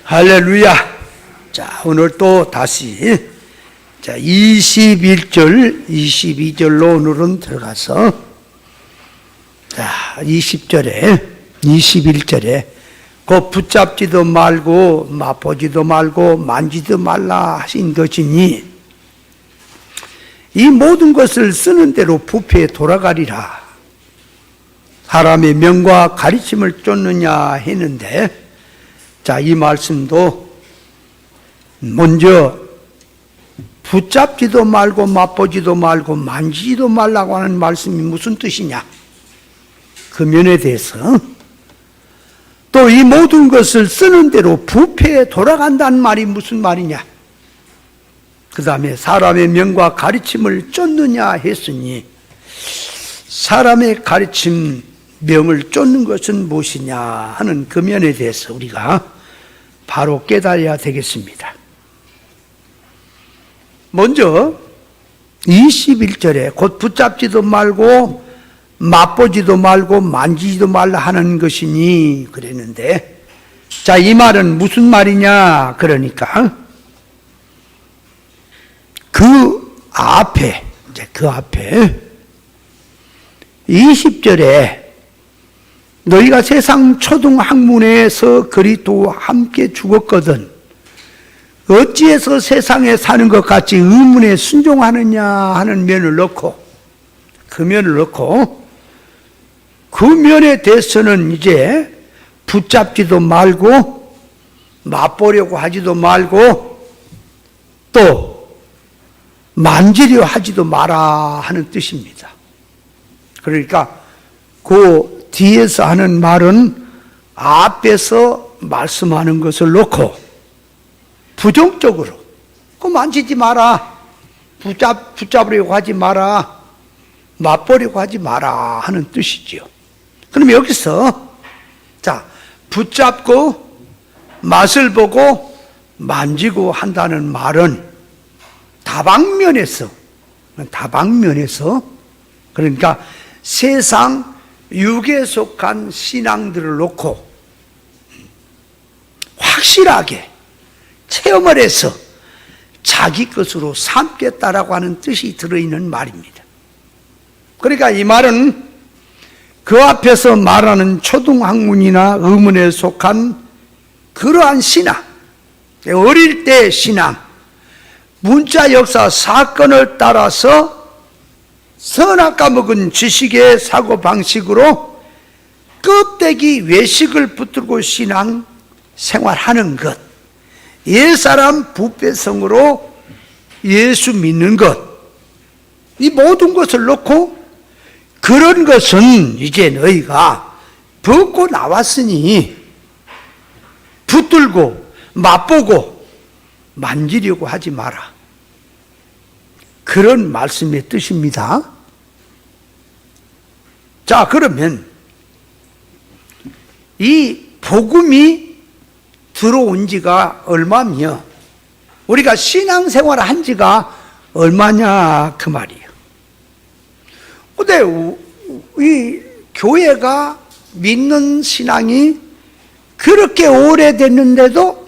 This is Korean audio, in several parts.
할렐루야. 자, 오늘 또 다시 21절, 22절로 오늘은 들어가서 20절에 21절에 곧 붙잡지도 말고 맛보지도 말고 만지도 말라 하신 것이니 이 모든 것을 쓰는 대로 부패에 돌아가리라. 사람의 명과 가르침을 쫓느냐 했는데, 자, 이 말씀도 먼저 붙잡지도 말고 맛보지도 말고 만지지도 말라고 하는 말씀이 무슨 뜻이냐, 그 면에 대해서 또 이 모든 것을 쓰는 대로 부패에 돌아간다는 말이 무슨 말이냐, 그 다음에 사람의 명과 가르침을 쫓느냐 했으니 사람의 가르침, 명을 쫓는 것은 무엇이냐 하는 그 면에 대해서 우리가 바로 깨달아야 되겠습니다. 먼저 21절에 곧 붙잡지도 말고 맛보지도 말고 만지지도 말라 하는 것이니 그랬는데, 자, 이 말은 무슨 말이냐, 그러니까 그 앞에 20절에 너희가 세상 초등학문에서 그리스도와 함께 죽었거든 어찌해서 세상에 사는 것 같이 의문에 순종하느냐 하는 면을 넣고, 그 면을 넣고, 그 면에 대해서는 이제 붙잡지도 말고 맛보려고 하지도 말고 또 만지려 하지도 마라 하는 뜻입니다. 그러니까 그 뒤에서 하는 말은 앞에서 말씀하는 것을 놓고 부정적으로 그 만지지 마라, 붙잡으려고 하지 마라, 맛보려고 하지 마라 하는 뜻이지요. 그럼 여기서 자, 붙잡고 맛을 보고 만지고 한다는 말은 다방면에서 그러니까 세상 육에 속한 신앙들을 놓고 확실하게 체험을 해서 자기 것으로 삼겠다라고 하는 뜻이 들어있는 말입니다. 그러니까 이 말은 그 앞에서 말하는 초등학문이나 의문에 속한 그러한 신앙, 어릴 때 신앙, 문자 역사 사건을 따라서 선악과 먹은 지식의 사고방식으로 껍데기 외식을 붙들고 신앙 생활하는 것, 옛사람 부패성으로 예수 믿는 것, 이 모든 것을 놓고 그런 것은 이제 너희가 벗고 나왔으니 붙들고 맛보고 만지려고 하지 마라, 그런 말씀의 뜻입니다. 자, 그러면 이 복음이 들어온 지가 얼마며 우리가 신앙생활을 한 지가 얼마냐 그 말이에요. 근데 이 교회가 믿는 신앙이 그렇게 오래됐는데도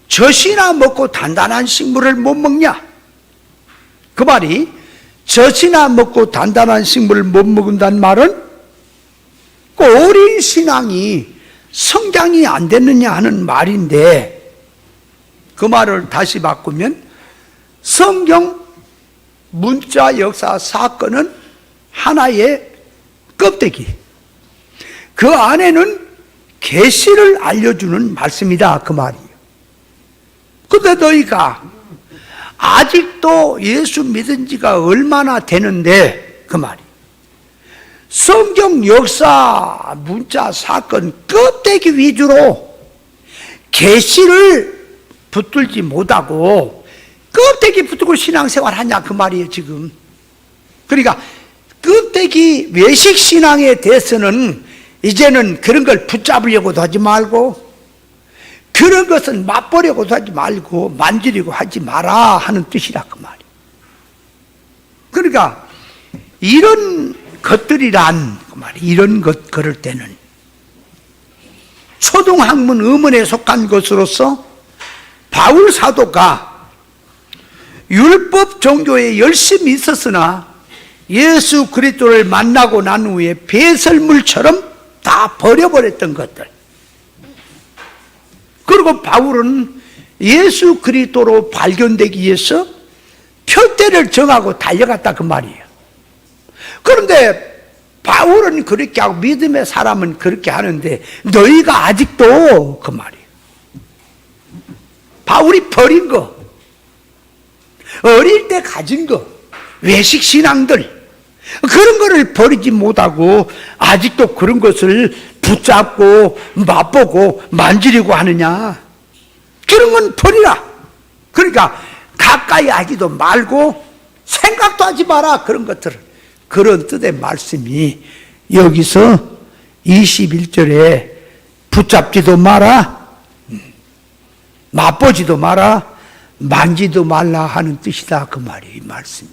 젖이나 먹고 단단한 식물을 못 먹냐? 그 말이 젖이나 먹고 단단한 식물을 못 먹는다는 말은 그 어린 신앙이 성장이 안 됐느냐 하는 말인데, 그 말을 다시 바꾸면 성경 문자 역사 사건은 하나의 껍데기, 그 안에는 계시를 알려주는 말씀이다 그 말이에요. 근데 너희가 아직도 예수 믿은 지가 얼마나 되는데 그 말이에요. 성경 역사 문자 사건 껍데기 위주로 계시를 붙들지 못하고 껍데기 붙들고 신앙생활 하냐 그 말이에요 지금. 그러니까 껍데기 외식 신앙에 대해서는 이제는 그런 걸 붙잡으려고도 하지 말고 그런 것은 맛보려고도 하지 말고 만지려고 하지 마라 하는 뜻이라 그 말이에요. 그러니까 이런 것들이란 그 말이에요. 이런 것 그럴 때는 초등학문 음원에 속한 것으로서 바울 사도가 율법 종교에 열심히 있었으나 예수 그리스도를 만나고 난 후에 배설물처럼 다 버려버렸던 것들. 그리고 바울은 예수 그리스도로 발견되기 위해서 표대를 정하고 달려갔다 그 말이에요. 그런데 바울은 그렇게 하고 믿음의 사람은 그렇게 하는데 너희가 아직도 그 말이에요. 바울이 버린 거, 어릴 때 가진 거, 외식 신앙들, 그런 거를 버리지 못하고 아직도 그런 것을 붙잡고 맛보고 만지려고 하느냐. 그런 건 버리라. 그러니까 가까이 하지도 말고 생각도 하지 마라. 그런 것들을. 그런 뜻의 말씀이 여기서 21절에 붙잡지도 마라, 맛보지도 마라, 만지도 말라 하는 뜻이다 그 말이에요. 이 말씀이.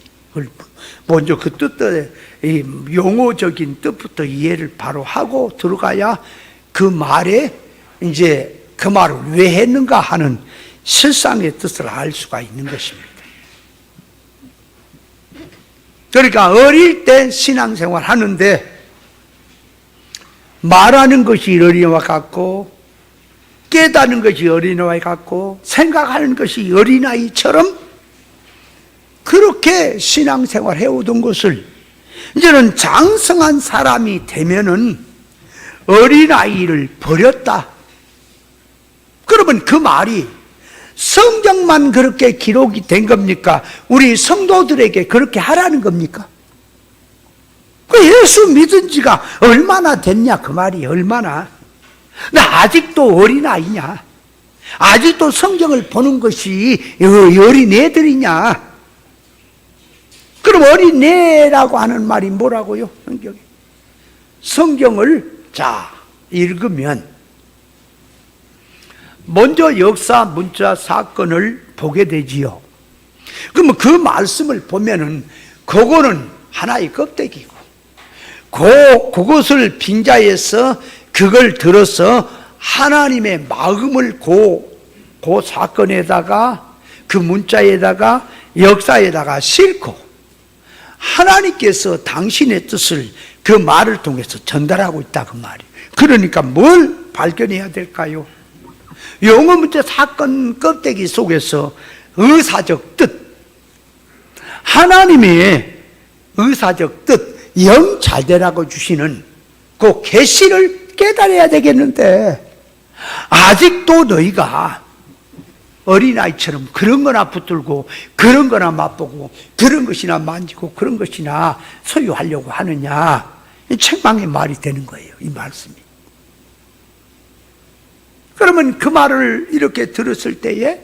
먼저 그 뜻의 이 용어적인 뜻부터 이해를 바로 하고 들어가야 그 말에 이제 그 말을 왜 했는가 하는 실상의 뜻을 알 수가 있는 것입니다. 그러니까 어릴 때 신앙생활 하는데 말하는 것이 어린아이와 같고 깨닫는 것이 어린아이 같고 생각하는 것이 어린아이처럼 그렇게 신앙생활 해오던 것을 이제는 장성한 사람이 되면은 어린아이를 버렸다. 그러면 그 말이 성경만 그렇게 기록이 된 겁니까? 우리 성도들에게 그렇게 하라는 겁니까? 그 예수 믿은 지가 얼마나 됐냐 그 말이. 얼마나? 나 아직도 어린아이냐? 아직도 성경을 보는 것이 어린애들이냐? 그럼 어린애라고 하는 말이 뭐라고요? 성경에. 성경을 자 읽으면 먼저 역사, 문자, 사건을 보게 되지요. 그러면 그 말씀을 보면은 그거는 하나의 껍데기고 그것을 빙자해서 그걸 들어서 하나님의 마음을 그 사건에다가 그 문자에다가 역사에다가 싣고 하나님께서 당신의 뜻을 그 말을 통해서 전달하고 있다 그 말이에요. 그러니까 뭘 발견해야 될까요? 영어 문자 사건 껍데기 속에서 의사적 뜻, 하나님의 의사적 뜻, 영 잘되라고 주시는 그 계시를 깨달아야 되겠는데 아직도 너희가 어린아이처럼 그런 거나 붙들고 그런 거나 맛보고 그런 것이나 만지고 그런 것이나 소유하려고 하느냐. 책망의 말이 되는 거예요, 이 말씀이. 그러면 그 말을 이렇게 들었을 때에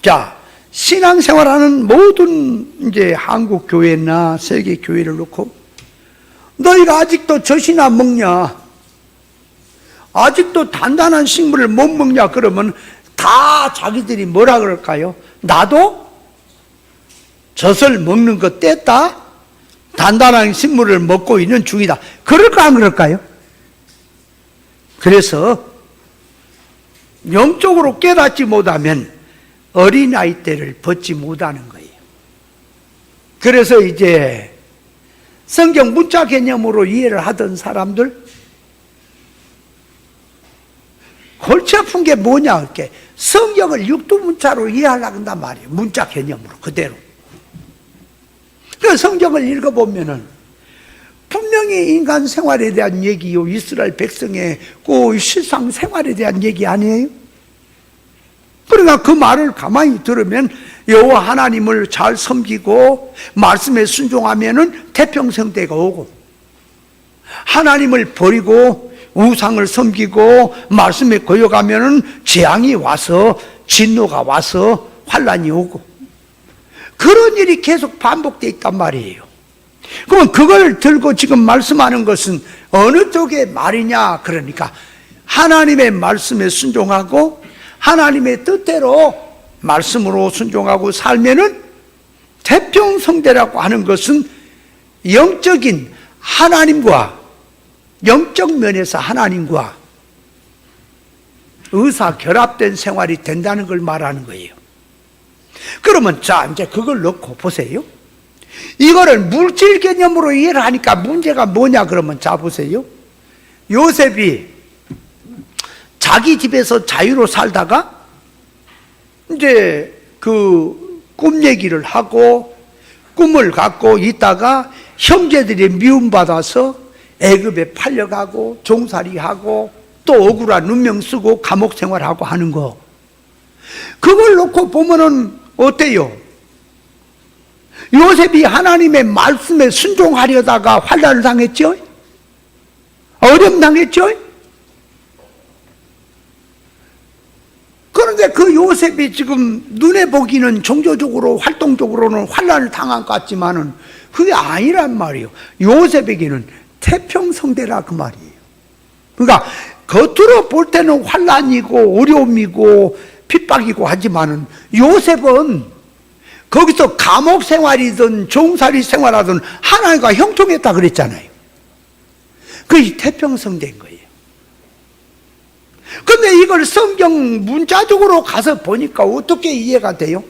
자, 신앙생활하는 모든 이제 한국 교회나 세계 교회를 놓고 너희가 아직도 젖이나 먹냐? 아직도 단단한 식물을 못 먹냐? 그러면 다 자기들이 뭐라 그럴까요? 나도 젖을 먹는 거 뗐다? 단단한 식물을 먹고 있는 중이다. 그럴까 안 그럴까요? 그래서 영적으로 깨닫지 못하면 어린아이 때를 벗지 못하는 거예요. 그래서 이제 성경 문자 개념으로 이해를 하던 사람들 골치 아픈 게 뭐냐 이렇게 성경을 육두문자로 이해하려고 한단 말이에요. 문자 개념으로 그대로. 그 성경을 읽어보면은 분명히 인간 생활에 대한 얘기요, 이스라엘 백성의 그 실상 생활에 대한 얘기 아니에요? 그러니까 그 말을 가만히 들으면 여호와 하나님을 잘 섬기고 말씀에 순종하면은 태평성 때가 오고, 하나님을 버리고 우상을 섬기고 말씀에 거역하면은 재앙이 와서 진노가 와서 환란이 오고, 그런 일이 계속 반복되어 있단 말이에요. 그럼 그걸 들고 지금 말씀하는 것은 어느 쪽의 말이냐? 그러니까 하나님의 말씀에 순종하고 하나님의 뜻대로 말씀으로 순종하고 살면은 태평성대라고 하는 것은 영적인 하나님과 영적 면에서 하나님과 의사 결합된 생활이 된다는 걸 말하는 거예요. 그러면 자, 이제 그걸 넣고 보세요. 이거를 물질 개념으로 이해를 하니까 문제가 뭐냐 그러면 자 보세요. 요셉이 자기 집에서 자유로 살다가 이제 그 꿈 얘기를 하고 꿈을 갖고 있다가 형제들이 미움받아서 애굽에 팔려가고 종살이하고 또 억울한 누명 쓰고 감옥 생활하고 하는 거, 그걸 놓고 보면은 어때요? 요셉이 하나님의 말씀에 순종하려다가 환난을 당했죠? 어려움 당했죠? 그런데 그 요셉이 지금 눈에 보기는 종교적으로 활동적으로는 환난을 당한 것 같지만은 그게 아니란 말이에요. 요셉에게는 태평성대라 그 말이에요. 그러니까 겉으로 볼 때는 환난이고 어려움이고 핍박이고 하지만은 요셉은 거기서 감옥 생활이든 종살이 생활하든 하나님과 형통했다 그랬잖아요. 그게 태평성대인 거예요. 근데 이걸 성경 문자적으로 가서 보니까 어떻게 이해가 돼요?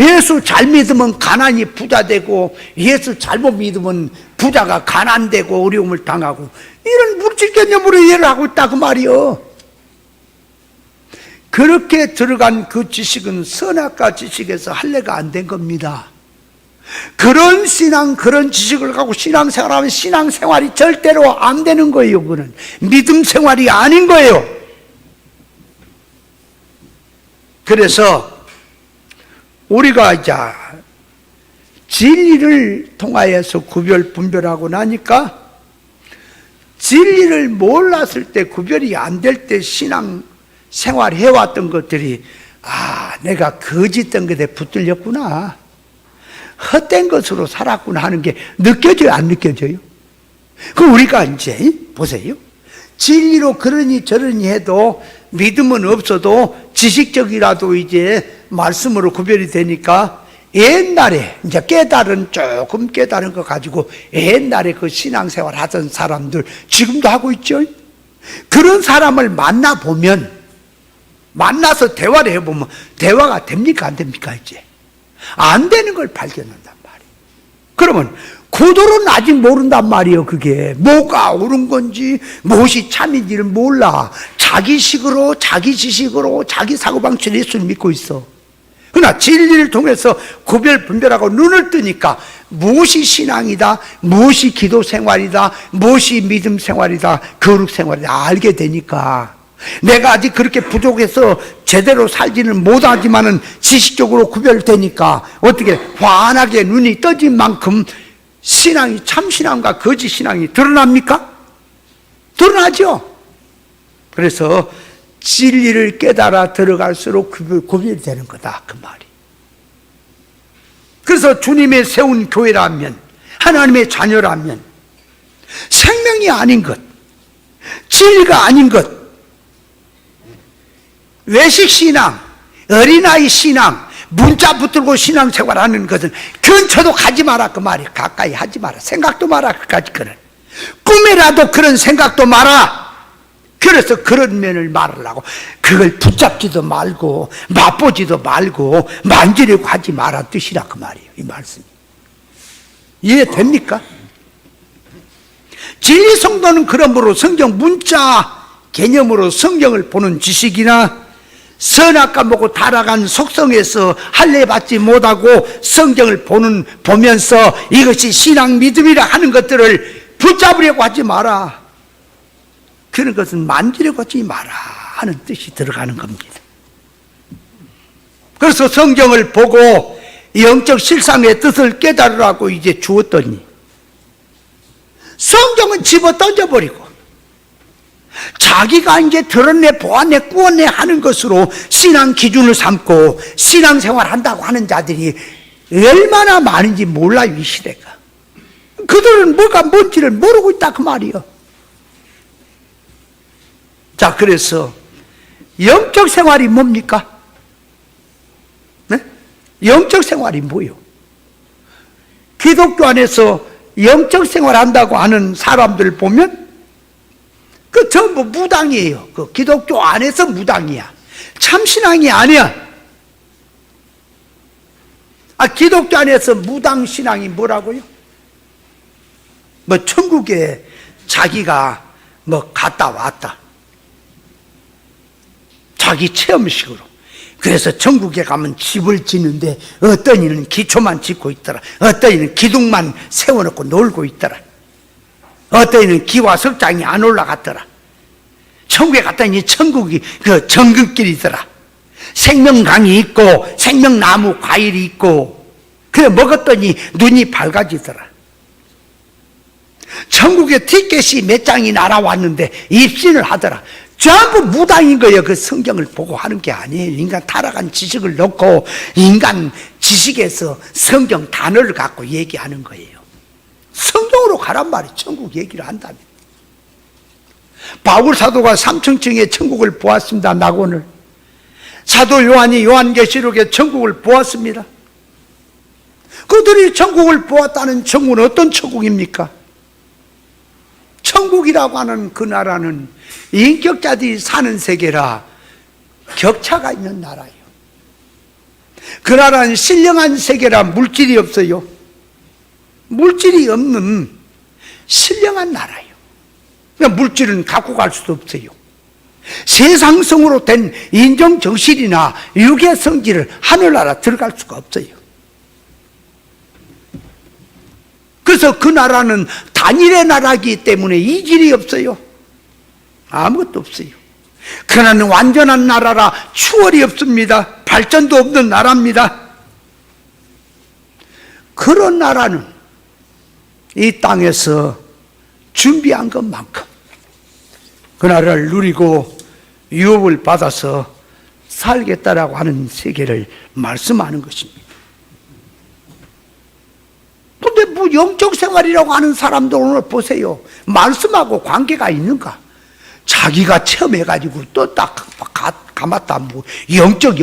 예수 잘 믿으면 가난이 부자 되고, 예수 잘못 믿으면 부자가 가난되고 어려움을 당하고, 이런 물질 개념으로 이해를 하고 있다 그 말이요. 그렇게 들어간 그 지식은 선악과 지식에서 할례가 안 된 겁니다. 그런 신앙, 그런 지식을 갖고 신앙생활하면 신앙생활이 절대로 안 되는 거예요. 그거는 믿음 생활이 아닌 거예요. 그래서 우리가 이제 진리를 통하여서 구별 분별하고 나니까, 진리를 몰랐을 때 구별이 안 될 때 신앙생활 해왔던 것들이, 아, 내가 거짓된 것에 붙들렸구나, 헛된 것으로 살았구나 하는 게 느껴져요, 안 느껴져요? 그럼 우리가 이제 보세요. 진리로 그러니 저러니 해도 믿음은 없어도 지식적이라도 이제 말씀으로 구별이 되니까, 옛날에 이제 조금 깨달은 거 가지고 옛날에 그 신앙생활 하던 사람들 지금도 하고 있죠. 그런 사람을 만나보면, 만나서 대화를 해보면 대화가 됩니까 안 됩니까? 이제 안 되는 걸 발견한단 말이에요. 그러면 구도는 아직 모른단 말이에요. 그게 뭐가 옳은 건지 무엇이 참인지를 몰라. 자기식으로, 자기 지식으로, 자기 사고방식으로 예수를 믿고 있어. 그러나 진리를 통해서 구별 분별하고 눈을 뜨니까 무엇이 신앙이다, 무엇이 기도 생활이다, 무엇이 믿음 생활이다, 거룩 생활이다 알게 되니까, 내가 아직 그렇게 부족해서 제대로 살지는 못하지만은 지식적으로 구별되니까 어떻게 환하게 눈이 떠진 만큼 신앙이, 참신앙과 거짓신앙이 드러납니까? 드러나죠. 그래서 진리를 깨달아 들어갈수록 구별이 되는 거다 그 말이. 그래서 주님의 세운 교회라면, 하나님의 자녀라면 생명이 아닌 것, 진리가 아닌 것, 외식신앙, 어린아이 신앙, 문자 붙들고 신앙생활하는 것은 근처도 가지 마라 그 말이. 가까이 하지 마라. 생각도 마라. 그까짓 거는 꿈에라도 그런 생각도 마라. 그래서 그런 면을 말하려고, 그걸 붙잡지도 말고 맛보지도 말고 만지려고 하지 마라 뜻이라 그 말이에요. 이 말씀이 이해됩니까? 진리 성도는 그러므로 성경 문자 개념으로 성경을 보는 지식이나 선악과 먹고 타락한 속성에서 할례 받지 못하고 성경을 보면서 이것이 신앙 믿음이라 하는 것들을 붙잡으려고 하지 마라. 그런 것은 만지려고 하지 마라 하는 뜻이 들어가는 겁니다. 그래서 성경을 보고 영적 실상의 뜻을 깨달으라고 이제 주었더니, 성경은 집어 던져버리고 자기가 이제 드러내 보았네 꾸었네 하는 것으로 신앙 기준을 삼고 신앙생활 한다고 하는 자들이 얼마나 많은지 몰라요. 이 시대가. 그들은 뭐가 뭔지를 모르고 있다 그 말이요. 자, 그래서 영적 생활이 뭡니까? 네? 영적 생활이 뭐요? 기독교 안에서 영적 생활한다고 하는 사람들 보면 그 전부 무당이에요. 그 기독교 안에서 무당이야. 참신앙이 아니야. 기독교 안에서 무당신앙이 뭐라고요? 뭐 천국에 자기가 뭐 갔다 왔다. 자기 체험식으로. 그래서 천국에 가면 집을 짓는데 어떤 이는 기초만 짓고 있더라. 어떤 이는 기둥만 세워놓고 놀고 있더라. 어떤 이는 기와 석장이 안 올라갔더라. 천국에 갔더니 천국이 그 정글길이더라. 생명강이 있고 생명나무 과일이 있고 그래 먹었더니 눈이 밝아지더라. 천국에 티켓이 몇 장이 날아왔는데 입신을 하더라. 전부 무당인 거예요. 그 성경을 보고 하는 게 아니에요. 인간 타락한 지식을 넣고 인간 지식에서 성경 단어를 갖고 얘기하는 거예요. 성경으로 가란 말이 천국 얘기를 한다면. 바울 사도가 삼층층에 천국을 보았습니다. 낙원을. 사도 요한이 요한계시록에 천국을 보았습니다. 그들이 천국을 보았다는 천국은 어떤 천국입니까? 천국이라고 하는 그 나라는 인격자들이 사는 세계라 격차가 있는 나라예요. 그 나라는 신령한 세계라 물질이 없어요. 물질이 없는 신령한 나라예요. 물질은 갖고 갈 수도 없어요. 세상성으로 된 인정정실이나 유계성질을 하늘나라 들어갈 수가 없어요. 그래서 그 나라는 단일의 나라이기 때문에 이질이 없어요. 아무것도 없어요. 그 나라는 완전한 나라라 추월이 없습니다. 발전도 없는 나라입니다. 그런 나라는 이 땅에서 준비한 것만큼 그 나라를 누리고 유업을 받아서 살겠다라고 하는 세계를 말씀하는 것입니다. 근데 뭐 영적 생활이라고 하는 사람들 오늘 보세요. 말씀하고 관계가 있는가? 자기가 체험해가지고 또 딱 감았다. 뭐 영적.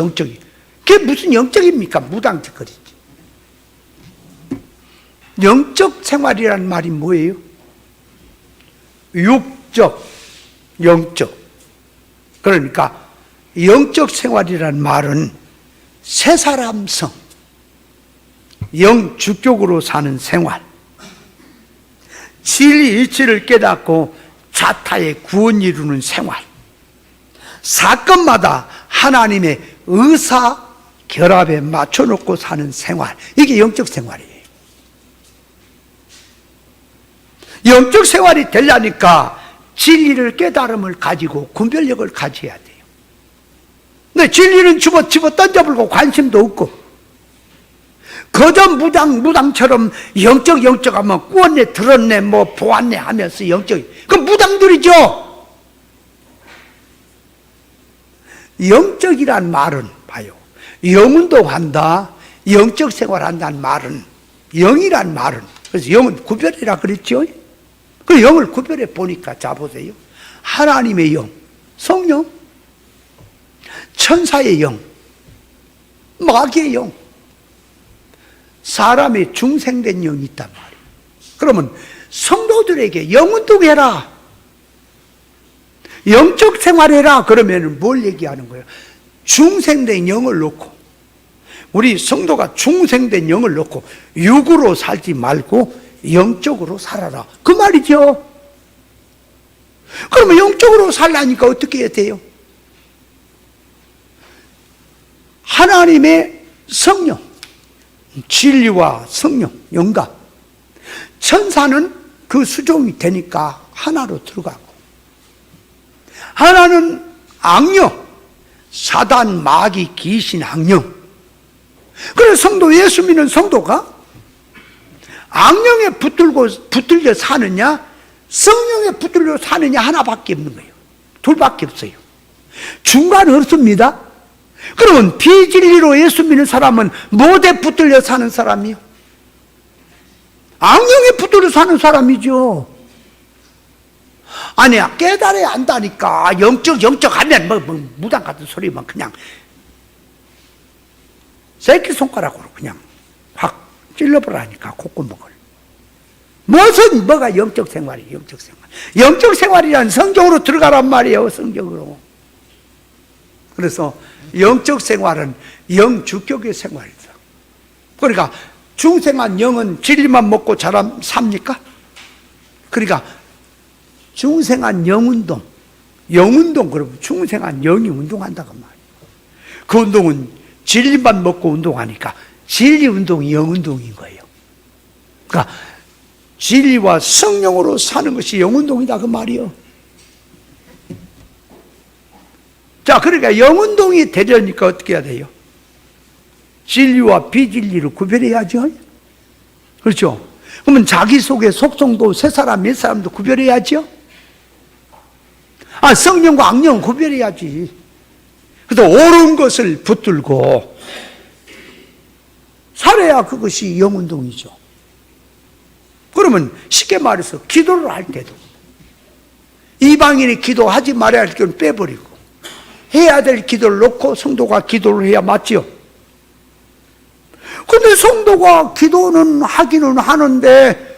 그게 무슨 영적입니까? 무당짓거리지. 영적 생활이라는 말이 뭐예요? 육적, 영적. 그러니까 영적 생활이라는 말은 새 사람성, 영주격으로 사는 생활, 진리 일치를 깨닫고 자타의 구원 이루는 생활, 사건마다 하나님의 의사 결합에 맞춰놓고 사는 생활, 이게 영적 생활이에요. 영적 생활이 되려니까 진리를 깨달음을 가지고 분별력을 가져야 돼요. 근데 진리는 집어 던져버리고 관심도 없고 그저 무당처럼 영적 하면 꾸었네 들었네 뭐 보았네 하면서 영적, 그 무당들이죠. 영적이란 말은 봐요. 영운동 한다, 영적 생활한다는 말은, 영이란 말은, 그래서 영은 구별이라 그랬죠. 그 영을 구별해 보니까 자 보세요. 하나님의 영, 성령, 천사의 영, 마귀의 영, 사람의 중생된 영이 있단 말이에요. 그러면 성도들에게 영운동해라, 영적 생활해라 그러면 뭘 얘기하는 거예요? 중생된 영을 놓고, 우리 성도가 중생된 영을 놓고 육으로 살지 말고 영적으로 살아라 그 말이죠. 그러면 영적으로 살라니까 어떻게 해야 돼요? 하나님의 성령, 진리와 성령, 영감, 천사는 그 수종이 되니까 하나로 들어가고, 하나는 악령, 사단, 마귀, 귀신, 악령. 그래서 성도, 예수 믿는 성도가 악령에 붙들려 사느냐 성령에 붙들려 사느냐 하나밖에 없는 거예요. 둘밖에 없어요. 중간은 없습니다. 그러면 비진리로 예수 믿는 사람은 뭐에 붙들려 사는 사람이요? 악령에 붙들려 사는 사람이죠. 아니야, 깨달아야 한다니까. 영적 하면 뭐 무당 같은 소리만 그냥 새끼손가락으로 그냥 확 찔러버리니까 콧구멍을. 뭐가 영적 생활이에요, 영적 생활. 영적 생활이란 성경으로 들어가란 말이에요, 성경으로. 그래서 영적 생활은 영주격의 생활이다. 그러니까 중생한 영은 진리만 먹고 삽니까? 그러니까 중생한 영운동, 그러면 중생한 영이 운동한다고 말이에요. 그 운동은 진리만 먹고 운동하니까 진리 운동이 영운동인 거예요. 그러니까 진리와 성령으로 사는 것이 영운동이다 그 말이요. 자, 그러니까 영운동이 되려니까 어떻게 해야 돼요? 진리와 비진리를 구별해야죠. 그렇죠? 그러면 자기 속의 속성도 새 사람, 옛 사람도 구별해야죠. 성령과 악령은 구별해야지. 그래서 옳은 것을 붙들고 살아야 그것이 영운동이죠. 그러면 쉽게 말해서 기도를 할 때도 이방인이 기도하지 말아야 할 기도는 빼버리고 해야 될 기도를 놓고 성도가 기도를 해야 맞죠. 근데 성도가 기도는 하기는 하는데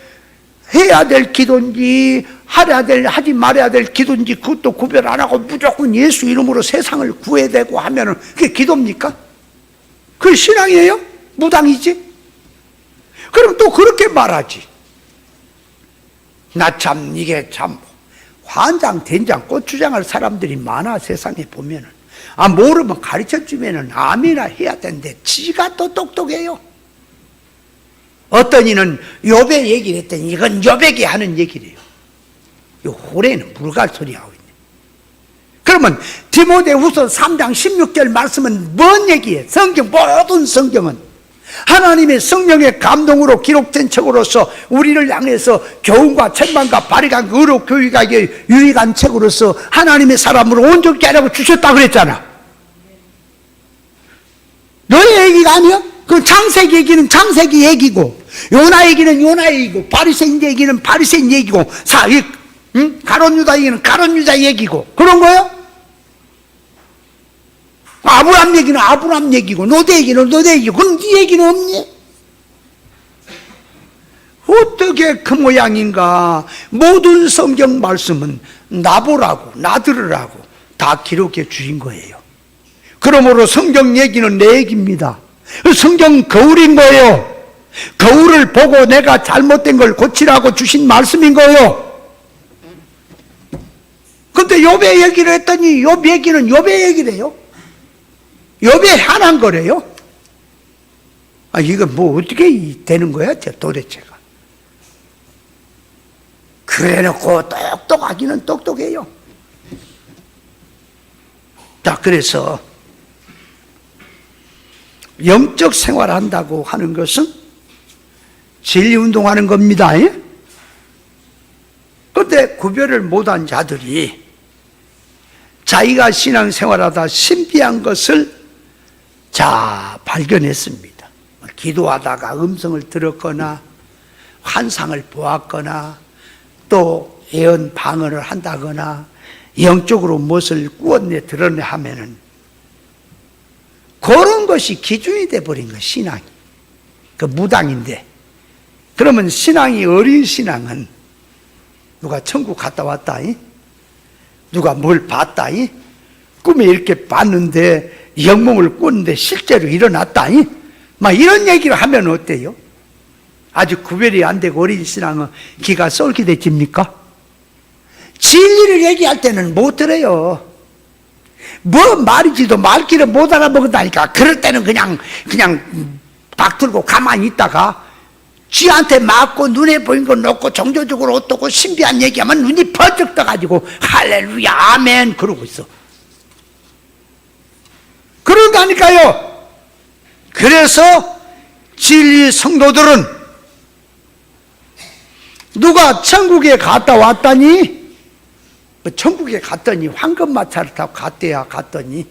해야 될 기도인지 하지 말아야 될 기도인지 그것도 구별 안 하고 무조건 예수 이름으로 세상을 구해야 되고 하면은 그게 기도입니까? 그게 신앙이에요? 무당이지? 그럼 또 그렇게 말하지. 나 참 이게 참 환장 된장 고추장할 사람들이 많아. 세상에 보면은 모르면 가르쳐 주면은 아미나 해야 되는데 지가 또 똑똑해요. 어떤 이는 욥의 얘기를 했더니 이건 욥에게 하는 얘기래요. 이 호래는 불갈 소리 하고 있네. 그러면 디모데후서 3장 16절 말씀은 뭔 얘기예요? 모든 성경은 하나님의 성령의 감동으로 기록된 책으로서 우리를 향해서 교훈과 책망과 발의가 의로 교육하기에 유익한 책으로서 하나님의 사람으로 온전케 하라고 주셨다 그랬잖아. 너의 얘기가 아니야? 그 창세기 얘기는 창세기 얘기고 요나 얘기는 요나 얘기고 바리새인 얘기는 바리새인 얘기고 가룟 유다 얘기는 가룟 유다 얘기고 그런 거요? 아브람 얘기는 아브람 얘기고 노대 얘기는 노대 얘기고 그럼 네 얘기는 없니? 어떻게 그 모양인가? 모든 성경 말씀은 나보라고 나들으라고 다 기록해 주신 거예요. 그러므로 성경 얘기는 내 얘기입니다. 성경 거울인 거예요. 거울을 보고 내가 잘못된 걸 고치라고 주신 말씀인 거예요. 근데 욥의 얘기를 했더니 욥 얘기는 욥의 얘기래요. 욥에 한한 거래요. 이거 뭐 어떻게 되는 거야 도대체가. 그래놓고 똑똑하기는 똑똑해요. 자, 그래서 영적 생활을 한다고 하는 것은 진리운동하는 겁니다. 그런데 구별을 못한 자들이 자기가 신앙생활하다 신비한 것을 발견했습니다. 기도하다가 음성을 들었거나 환상을 보았거나 또 예언 방언을 한다거나 영적으로 무엇을 꾸었네 드러내 하면은 그런 것이 기준이 돼버린 거예요. 신앙이 그 무당인데. 그러면 신앙이 어린 신앙은 누가 천국 갔다 왔다, 누가 뭘 봤다, 꿈에 이렇게 봤는데 영몽을 꿨는데 실제로 일어났다, 막 이런 얘기를 하면 어때요? 아주 구별이 안 되고 어린 신앙은 기가 쏠깃해집니까? 진리를 얘기할 때는 못 들어요. 뭐 말인지도 말귀를 못 알아먹는다니까. 그럴 때는 그냥 박 들고 가만히 있다가 쥐한테 맞고 눈에 보인 거 놓고 종교적으로 어떻고 신비한 얘기하면 눈이 번쩍 떠가지고 할렐루야 아멘 그러고 있어. 그런다니까요. 그래서 진리 성도들은 누가 천국에 갔다 왔다니, 천국에 갔더니 황금마차를 타고 갔더니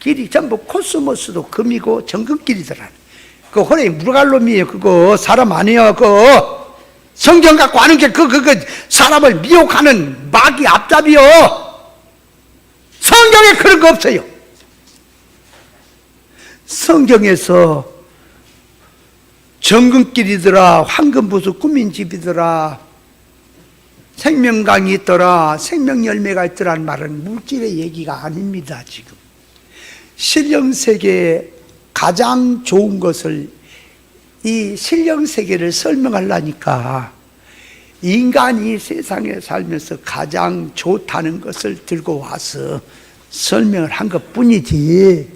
길이 전부 코스모스도 금이고 정금길이더라. 그 호레이 물갈놈이에요. 그거 사람 아니에요. 그거 성경 갖고 하는 게 그거 사람을 미혹하는 마귀 앞잡이요. 성경에 그런 거 없어요. 성경에서 정금길이더라, 황금부수 꾸민 집이더라, 생명강이 있더라, 생명열매가 있더라는 말은 물질의 얘기가 아닙니다. 지금 신령세계에 가장 좋은 것을, 이 신령세계를 설명하려니까 인간이 세상에 살면서 가장 좋다는 것을 들고 와서 설명을 한 것뿐이지,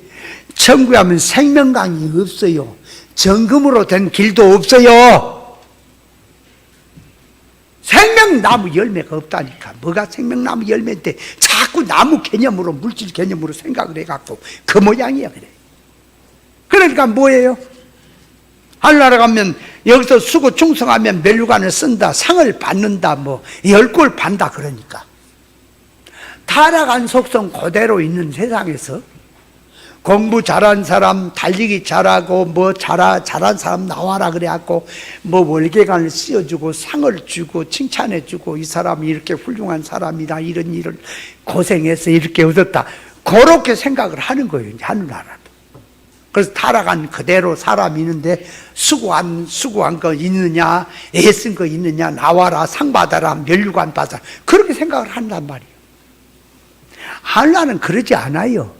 천국에 하면 생명강이 없어요. 정금으로 된 길도 없어요. 생명나무 열매가 없다니까. 뭐가 생명나무 열매인데 자꾸 나무 개념으로, 물질 개념으로 생각을 해갖고 그 모양이야. 그래. 그러니까 뭐예요? 하늘나라 가면 여기서 수고 충성하면 멸류관을 쓴다, 상을 받는다, 뭐 열골 판다. 그러니까 타락한 속성 그대로 있는 세상에서 공부 잘한 사람, 달리기 잘하고 뭐 잘한 사람 나와라 그래갖고 뭐 월계관을 씌워주고 상을 주고 칭찬해주고, 이 사람이 이렇게 훌륭한 사람이다, 이런 일을 고생해서 이렇게 얻었다, 그렇게 생각을 하는 거예요, 이제 하늘나라는. 그래서 타락한 그대로 사람이 있는데 수고한 거 있느냐, 애쓴 거 있느냐, 나와라, 상 받아라, 멸류관 받아라, 그렇게 생각을 한단 말이에요. 하늘나라는 그러지 않아요.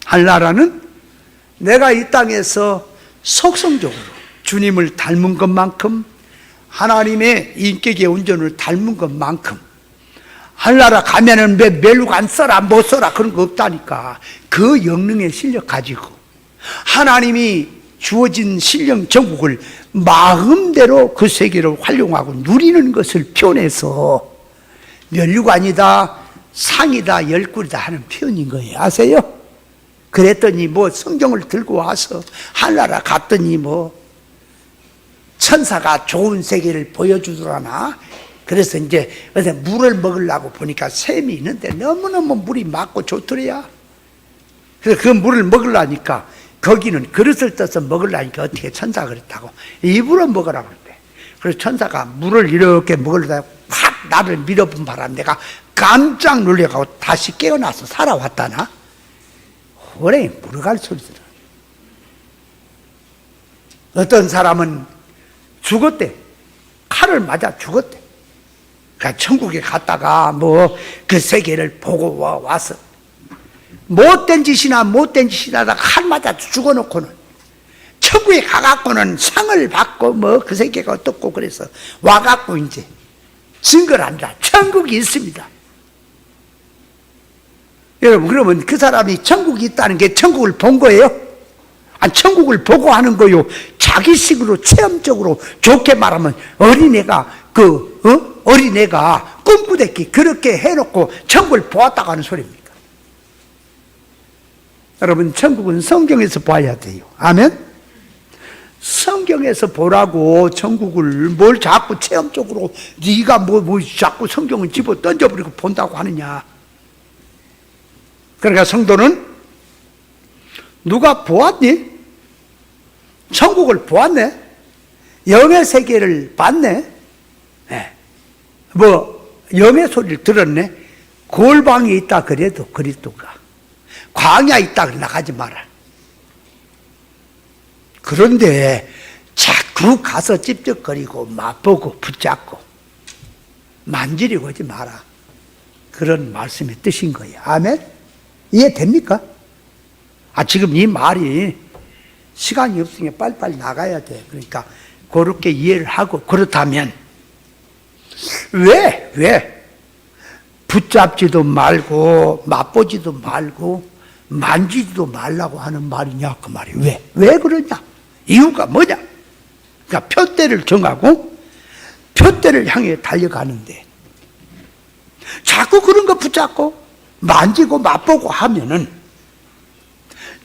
하늘나라는 내가 이 땅에서 속성적으로 주님을 닮은 것만큼, 하나님의 인격의 온전을 닮은 것만큼, 하늘나라 가면은 왜 멸류관 써라 못 써라 그런 거 없다니까. 그 영능의 실력 가지고 하나님이 주어진 신령 정국을 마음대로 그 세계를 활용하고 누리는 것을 표현해서 멸류관이다, 상이다, 열꿀이다 하는 표현인 거예요. 아세요? 그랬더니 뭐 성경을 들고 와서 하늘나라 갔더니 뭐 천사가 좋은 세계를 보여주더라나. 그래서 이제 어제 물을 먹으려고 보니까 샘이 있는데 너무너무 물이 맑고 좋더래야. 그래서 그 물을 먹으려니까 거기는 그릇을 떠서 먹으려니까 어떻게 천사가 그랬다고 입으로 먹으라고 그랬대. 그래서 천사가 물을 이렇게 먹으려다가 확 나를 밀어본 바람에 내가 깜짝 놀래가지고 다시 깨어나서 살아왔다나. 오래 물어갈 소리 들어. 어떤 사람은 죽었대. 칼을 맞아 죽었대. 그러니까 천국에 갔다가 뭐 그 세계를 보고 와서 못된 짓이나 하다가 칼 맞아 죽어놓고는 천국에 가갖고는 상을 받고 뭐 그 세계가 어떻고 그래서 와갖고 이제 증거를 한다. 천국이 있습니다. 여러분, 그러면 그 사람이 천국이 있다는 게 천국을 본 거예요? 아니, 천국을 보고 하는 거요. 자기식으로 체험적으로 좋게 말하면 어린애가 어린애가 꿈꾸듯이 그렇게 해놓고 천국을 보았다고 하는 소리입니까? 여러분, 천국은 성경에서 봐야 돼요. 아멘? 성경에서 보라고. 천국을 뭘 자꾸 체험적으로 네가 뭐 자꾸 성경을 집어 던져버리고 본다고 하느냐. 그러니까 성도는 누가 보았니? 천국을 보았네? 영의 세계를 봤네? 네. 뭐 영의 소리를 들었네? 골방에 있다 그래도 그리스도가, 광야에 있다 그래 나가지 마라. 그런데 자꾸 가서 찝쩍거리고 맛보고 붙잡고 만지려고 하지 마라. 그런 말씀의 뜻인 거예요. 아멘? 이해됩니까? 지금 이 말이 시간이 없으니까 빨리빨리 나가야 돼. 그러니까 그렇게 이해를 하고, 그렇다면 왜 붙잡지도 말고 맛보지도 말고 만지지도 말라고 하는 말이냐 그 말이에요. 왜 그러냐? 이유가 뭐냐? 그러니까 표대를 정하고 표대를 향해 달려가는데 자꾸 그런 거 붙잡고 만지고 맛보고 하면은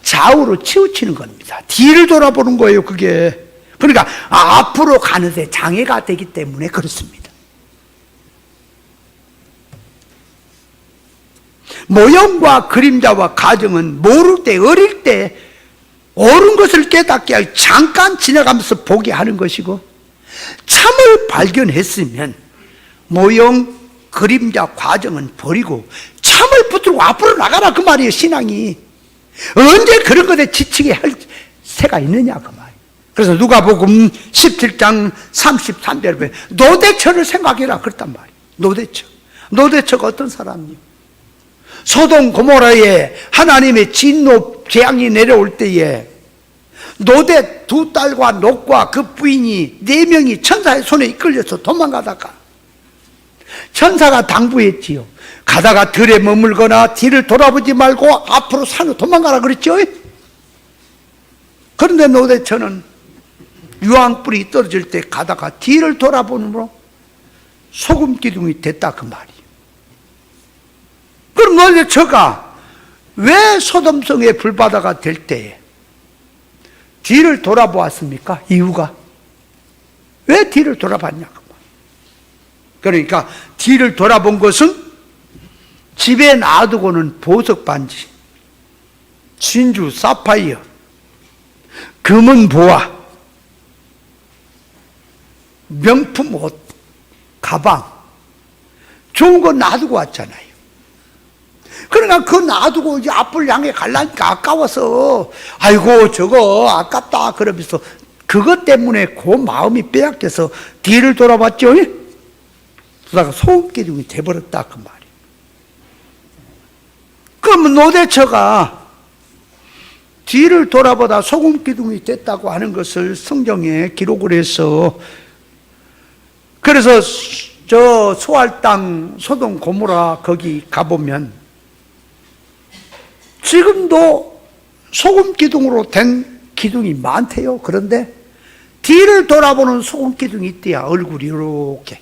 좌우로 치우치는 겁니다. 뒤를 돌아보는 거예요, 그게. 그러니까 앞으로 가는데 장애가 되기 때문에 그렇습니다. 모형과 그림자와 가정은 모를 때, 어릴 때 옳은 것을 깨닫게 하여 잠깐 지나가면서 보게 하는 것이고, 참을 발견했으면 모형, 그림자, 과정은 버리고 참을 붙들고 앞으로 나가라 그 말이에요. 신앙이 언제 그런 것에 지치게 할 새가 있느냐 그 말이에요. 그래서 누가복음 17장 33절에 보면 노대처를 생각해라 그랬단 말이에요. 노대처가 어떤 사람이요? 소돔 고모라에 하나님의 진노 재앙이 내려올 때에 노대 두 딸과 롯과 그 부인이 4명이 천사의 손에 이끌려서 도망가다가 천사가 당부했지요. 가다가 들에 머물거나 뒤를 돌아보지 말고 앞으로 산으로 도망가라 그랬죠. 그런데 노대처는 유황불이 떨어질 때 가다가 뒤를 돌아보므로 소금 기둥이 됐다 그 말이에요. 그럼 노대처가 왜 소돔성의 불바다가 될 때에 뒤를 돌아보았습니까? 이유가 왜 뒤를 돌아봤냐 그 말. 그러니까 뒤를 돌아본 것은 집에 놔두고는 보석 반지, 진주, 사파이어, 금은 보화, 명품 옷, 가방, 좋은 거 놔두고 왔잖아요. 그러니까 그거 놔두고 이제 앞을 향해 가려니까 아까워서 아이고 저거 아깝다 그러면서 그것 때문에 그 마음이 빼앗겨서 뒤를 돌아봤죠. 그러다가 소금기둥이 돼버렸다 그 말이에요. 그러면 노대처가 뒤를 돌아보다 소금기둥이 됐다고 하는 것을 성경에 기록을 해서 그래서 저 소알 땅 소돔 고모라 거기 가보면 지금도 소금 기둥으로 된 기둥이 많대요. 그런데 뒤를 돌아보는 소금 기둥이 있대야 얼굴이 이렇게.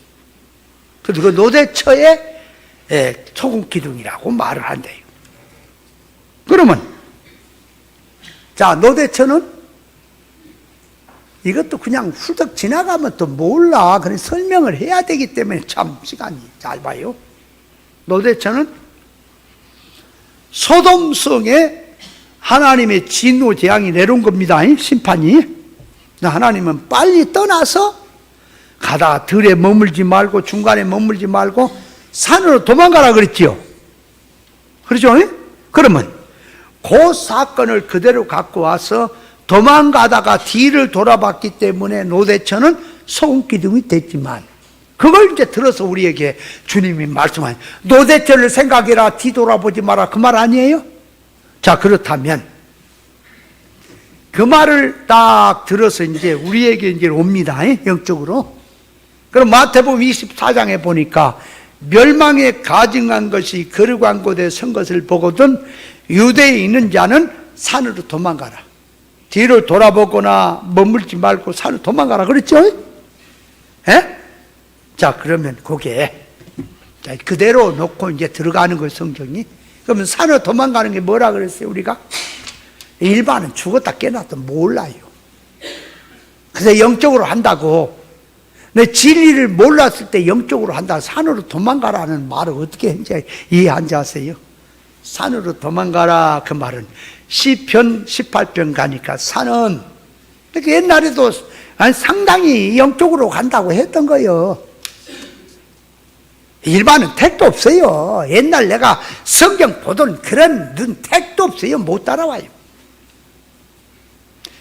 그래서 그 노대처의 소금 기둥이라고 말을 한대요. 그러면 자 노대처는 이것도 그냥 훌쩍 지나가면 또 몰라. 그런 설명을 해야 되기 때문에 참 시간이 짧아요. 노대처는 소돔성에 하나님의 진노 재앙이 내려온 겁니다. 심판이. 하나님은 빨리 떠나서 가다가 들에 머물지 말고 중간에 머물지 말고 산으로 도망가라 그랬지요. 그렇죠? 그러면 그 사건을 그대로 갖고 와서 도망가다가 뒤를 돌아봤기 때문에 노대처는 소금기둥이 됐지만 그걸 이제 들어서 우리에게 주님이 말씀하신 노대처를 생각해라 뒤돌아보지 마라 그 말 아니에요? 자 그렇다면 그 말을 딱 들어서 이제 우리에게 이제 옵니다. 영적으로. 그럼 마태복음 24장에 보니까 멸망에 가증한 것이 거룩한 곳에 선 것을 보거든 유대에 있는 자는 산으로 도망가라. 뒤를 돌아보거나 머물지 말고 산으로 도망가라 그랬죠? 예? 자 그러면 그게 그대로 놓고 이제 들어가는 거예요 성경이. 그러면 산으로 도망가는 게 뭐라 그랬어요 우리가? 일반은 죽었다 깨어났다 몰라요. 그래서 영적으로 한다고 내 진리를 몰랐을 때 영적으로 한다 산으로 도망가라는 말을 어떻게 이제 이해한지 아세요? 산으로 도망가라 그 말은 시편 18편 가니까 산은 옛날에도 상당히 영적으로 간다고 했던 거예요. 일반은 택도 없어요. 옛날 내가 성경 보던 그런 택도 없어요. 못 따라와요.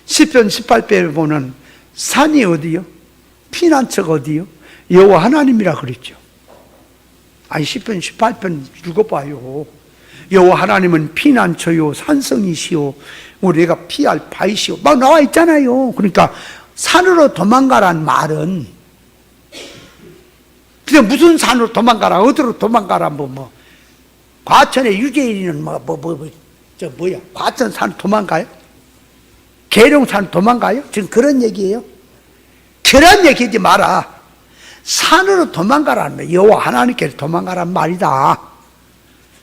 시편 18편에 보면 산이 어디요? 피난처가 어디요? 여호와 하나님이라 그랬죠. 아니 시편 18편 읽어봐요. 여호와 하나님은 피난처요 산성이시요 우리가 피할 바이시요 막 나와 있잖아요. 그러니까 산으로 도망가란 말은 그냥 무슨 산으로 도망가라 어디로 도망가라 뭐 과천의 유재인은 저 뭐야 과천산 도망가요? 계룡산 도망가요? 지금 그런 얘기예요? 그런 얘기하지 마라. 산으로 도망가라는 말 여호와 하나님께 도망가란 말이다.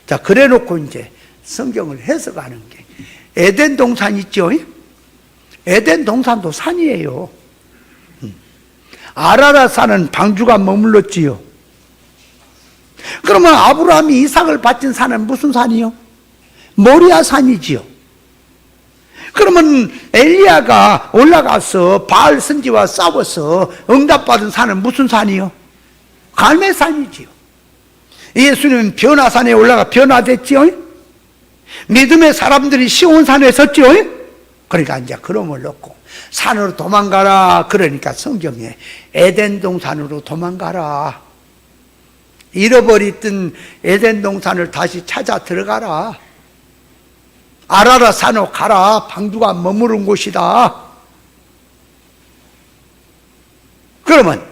자 그래 놓고 이제 성경을 해석하는 게 에덴 동산 있죠? 에덴 동산도 산이에요. 아라라산은 방주가 머물렀지요. 그러면 아브라함이 이삭을 바친 산은 무슨 산이요? 모리아 산이지요. 그러면 엘리야가 올라가서 바알 선지와 싸워서 응답받은 산은 무슨 산이요? 갈멜산이지요. 예수님은 변화산에 올라가 변화됐지요. 믿음의 사람들이 시온산에 섰지요. 그러니까 이제 그놈을 놓고 산으로 도망가라. 그러니까 성경에 에덴 동산으로 도망가라. 잃어버렸던 에덴 동산을 다시 찾아 들어가라. 아라라 산으로 가라. 방주가 머무른 곳이다. 그러면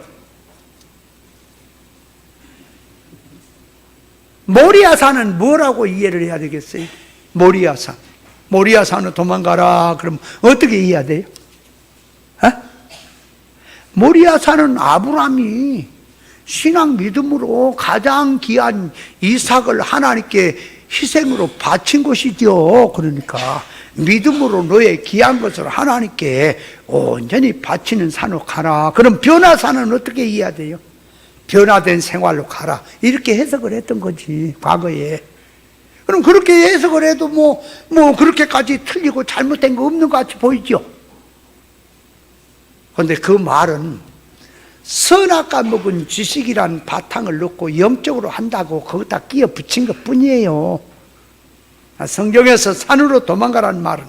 모리아산은 뭐라고 이해를 해야 되겠어요? 모리아산. 모리아산으로 도망가라. 그럼 어떻게 이해해야 돼요? 모리아산은 아브라함이 신앙 믿음으로 가장 귀한 이삭을 하나님께 희생으로 바친 것이죠. 그러니까 믿음으로 너의 귀한 것을 하나님께 온전히 바치는 산으로 가라. 그럼 변화산은 어떻게 이해해야 돼요? 변화된 생활로 가라. 이렇게 해석을 했던 거지, 과거에. 그럼 그렇게 해석을 해도 그렇게까지 틀리고 잘못된 거 없는 것 같이 보이죠? 그런데 그 말은 선악과 먹은 지식이란 바탕을 놓고 영적으로 한다고 거기다 끼어 붙인 것 뿐이에요. 성경에서 산으로 도망가라는 말은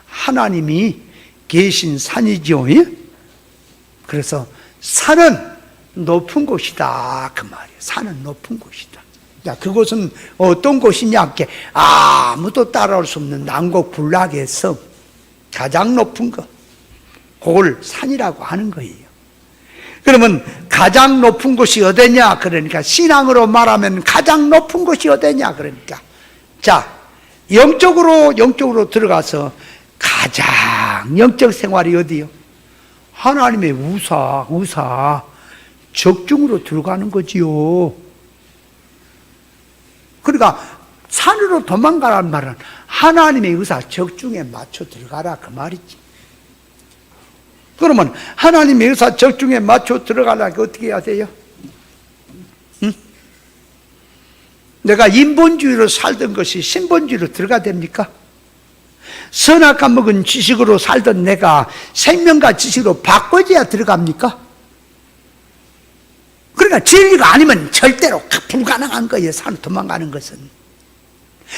하나님이 계신 산이죠. 그래서 산은 높은 곳이다, 그 말이에요. 산은 높은 곳이다. 자, 그곳은 어떤 곳이냐? 아무도 따라올 수 없는 난곡불락의 섬, 가장 높은 것, 그걸 산이라고 하는 거예요. 그러면 가장 높은 곳이 어디냐? 그러니까 신앙으로 말하면 가장 높은 곳이 어디냐? 그러니까 자, 영적으로 들어가서 가장 영적 생활이 어디요? 하나님의 우사 적중으로 들어가는 거지요. 그러니까 산으로 도망가라는 말은 하나님의 의사 적중에 맞춰 들어가라, 그 말이지. 그러면 하나님의 의사 적중에 맞춰 들어가려면 어떻게 해야 돼요? 응? 내가 인본주의로 살던 것이 신본주의로 들어가야 됩니까? 선악과 먹은 지식으로 살던 내가 생명과 지식으로 바꿔줘야 들어갑니까? 그러니까 진리가 아니면 절대로 불가능한 거예요. 산으로 도망가는 것은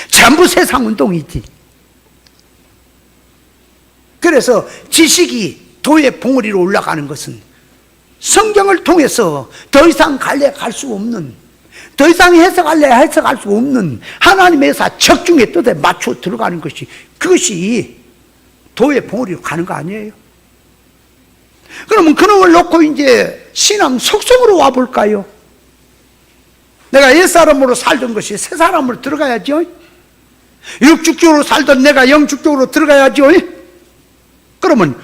전부 세상 운동이지. 그래서 지식이 도의 봉우리로 올라가는 것은 성경을 통해서 더 이상 갈래 갈 수 없는, 더 이상 해석할래 해석할 수 없는 하나님의 사 적중의 뜻에 맞춰 들어가는 것이, 그것이 도의 봉우리로 가는 거 아니에요? 그러면 그놈을 놓고 이제 신앙 속성으로 와볼까요? 내가 옛사람으로 살던 것이 새사람으로 들어가야죠. 육축적으로 살던 내가 영축적으로 들어가야죠. 그러면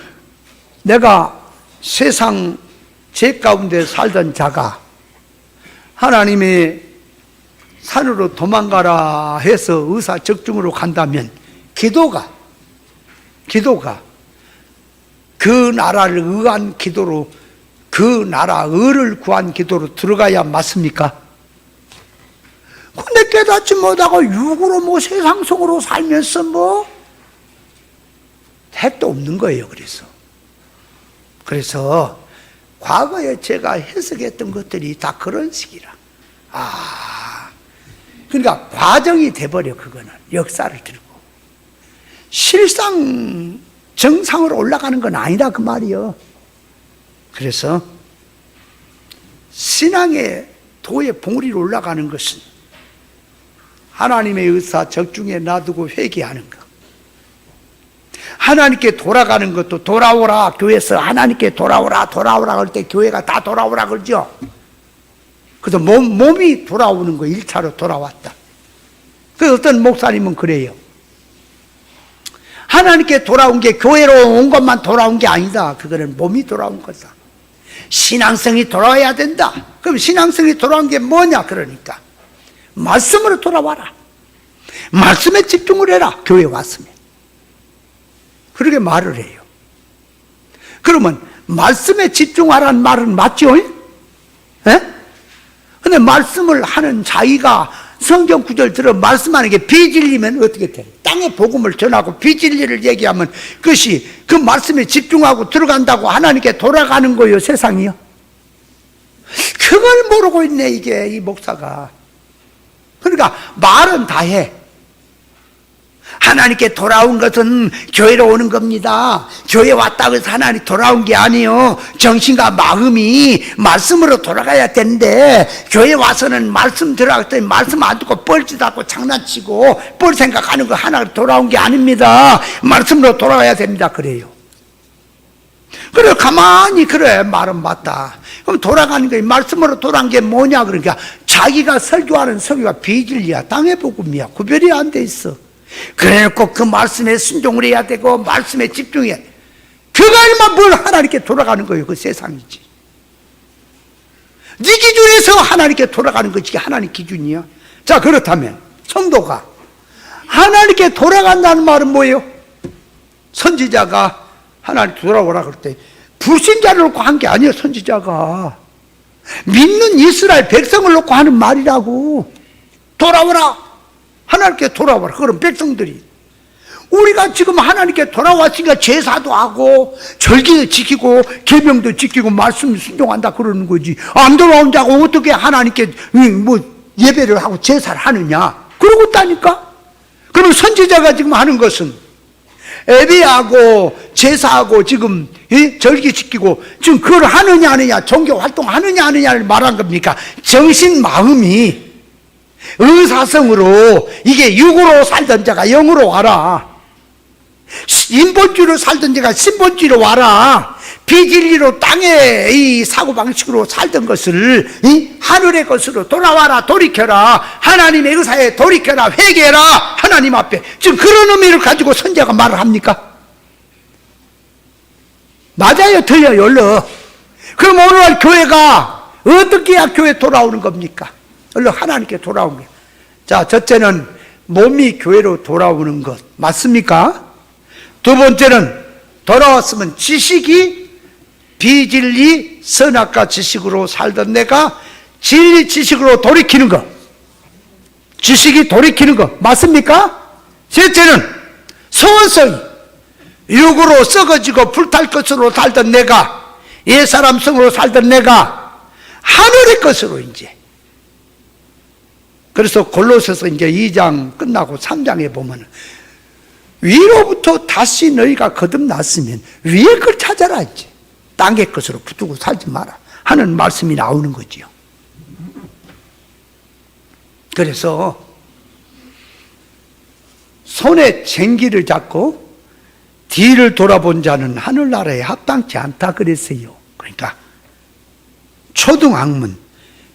내가 세상 죄 가운데 살던 자가 하나님의 산으로 도망가라 해서 의사적중으로 간다면 기도가 그 나라를 의한 기도로, 그 나라 의를 구한 기도로 들어가야 맞습니까? 근데 깨닫지 못하고 육으로 세상 속으로 살면서 택도 없는 거예요. 그래서 과거에 제가 해석했던 것들이 다 그런 식이라. 그러니까 과정이 돼버려. 그거는 역사를 들고 실상 정상으로 올라가는 건 아니다, 그 말이요. 그래서 신앙의 도의 봉우리로 올라가는 것은 하나님의 의사 적중에 놔두고 회개하는 것, 하나님께 돌아가는 것도 돌아오라, 교회에서 하나님께 돌아오라 할 때 교회가 다 돌아오라 그러죠. 그래서 몸이 돌아오는 거 1차로 돌아왔다. 그래서 어떤 목사님은 그래요. 하나님께 돌아온 게 교회로 온 것만 돌아온 게 아니다. 그거는 몸이 돌아온 거다. 신앙성이 돌아와야 된다. 그럼 신앙성이 돌아온 게 뭐냐? 그러니까 말씀으로 돌아와라. 말씀에 집중을 해라. 교회에 왔으면. 그렇게 말을 해요. 그러면 말씀에 집중하라는 말은 맞죠? 근데 말씀을 하는 자기가 성경 구절 들어 말씀하는 게 비진리면 어떻게 돼? 땅의 복음을 전하고 비진리를 얘기하면 그것이 그 말씀에 집중하고 들어간다고 하나님께 돌아가는 거예요, 세상이요. 그걸 모르고 있네, 이 목사가. 그러니까 말은 다 해. 하나님께 돌아온 것은 교회로 오는 겁니다. 교회 왔다고 해서 하나님 돌아온 게 아니에요. 정신과 마음이 말씀으로 돌아가야 되는데, 교회 와서는 말씀 들어갔더니 말씀 안 듣고 뻘짓하고 장난치고 뻘 생각하는 거 하나님 돌아온 게 아닙니다. 말씀으로 돌아가야 됩니다. 그래요. 그래, 가만히 그래, 말은 맞다. 그럼 돌아가는 게, 말씀으로 돌아간 게 뭐냐? 그러니까 자기가 설교하는 설교가 비진리야, 땅의 복음이야, 구별이 안 돼 있어. 그래놓고 그 말씀에 순종을 해야 되고 말씀에 집중해야 돼. 그거만 뭘 하나님께 돌아가는 거예요. 그 세상이지. 네 기준에서 하나님께 돌아가는 것이 하나님 기준이야. 자, 그렇다면 성도가 하나님께 돌아간다는 말은 뭐예요? 선지자가 하나님 돌아오라 그럴 때 불신자를 놓고 한 게 아니에요. 선지자가 믿는 이스라엘 백성을 놓고 하는 말이라고. 돌아오라, 하나님께 돌아오라. 그런 백성들이, 우리가 지금 하나님께 돌아왔으니까 제사도 하고 절기도 지키고 계명도 지키고 말씀 순종한다 그러는 거지. 안 돌아온다고 어떻게 하나님께 뭐 예배를 하고 제사를 하느냐, 그러고 있다니까. 그럼 선지자가 지금 하는 것은 예배하고 제사하고 지금 절기 지키고 지금 그걸 하느냐 안 하느냐, 종교 활동 하느냐 안 하느냐를 말한 겁니까? 정신 마음이 의사성으로, 이게 육으로 살던 자가 영으로 와라, 인본주의로 살던 자가 신본주의로 와라, 비진리로 땅의 이 사고방식으로 살던 것을 하늘의 것으로 돌아와라, 돌이켜라, 하나님의 의사에 돌이켜라, 회개해라, 하나님 앞에. 지금 그런 의미를 가지고 선지자가 말을 합니까? 맞아요, 틀려요, 얼른. 그럼 오늘날 교회가 어떻게 해야 교회 돌아오는 겁니까? 얼른 하나님께 돌아오는 거예요. 자, 첫째는 몸이 교회로 돌아오는 것, 맞습니까? 두 번째는 돌아왔으면 지식이 비진리 선악과 지식으로 살던 내가 진리 지식으로 돌이키는 것, 지식이 돌이키는 것, 맞습니까? 셋째는 소원성이 육으로 썩어지고 불탈 것으로 살던 내가, 옛사람 성으로 살던 내가 하늘의 것으로 이제. 그래서 골로새서 이제 2장 끝나고 3장에 보면 위로부터 다시 너희가 거듭났으면 위의 걸 찾아라, 이제 땅의 것으로 붙들고 살지 마라 하는 말씀이 나오는 거지요. 그래서 손에 쟁기를 잡고 뒤를 돌아본 자는 하늘나라에 합당치 않다 그랬어요. 그러니까 초등학문,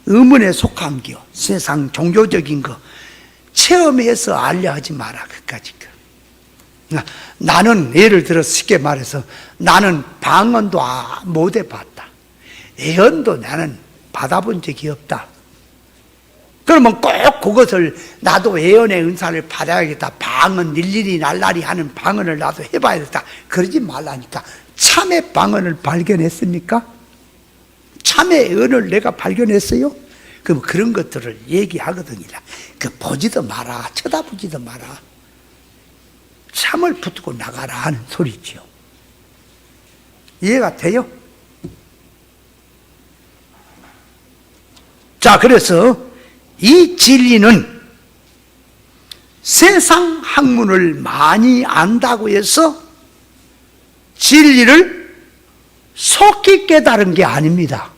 의문에 속한 거, 세상 종교적인 거 체험해서 알려 하지 마라, 그까짓 거. 나는 예를 들어 쉽게 말해서 나는 방언도 못 해봤다, 예언도 나는 받아본 적이 없다. 그러면 꼭 그것을 나도 예언의 은사를 받아야겠다, 방언 일일이 날라리 하는 방언을 나도 해봐야겠다, 그러지 말라니까. 참의 방언을 발견했습니까? 참의 은을 내가 발견했어요? 그럼 그런 것들을 얘기하거든요. 그 보지도 마라, 쳐다보지도 마라, 참을 붙들고 나가라 하는 소리지요. 이해가 돼요? 자, 그래서 이 진리는 세상 학문을 많이 안다고 해서 진리를 속히 깨달은 게 아닙니다.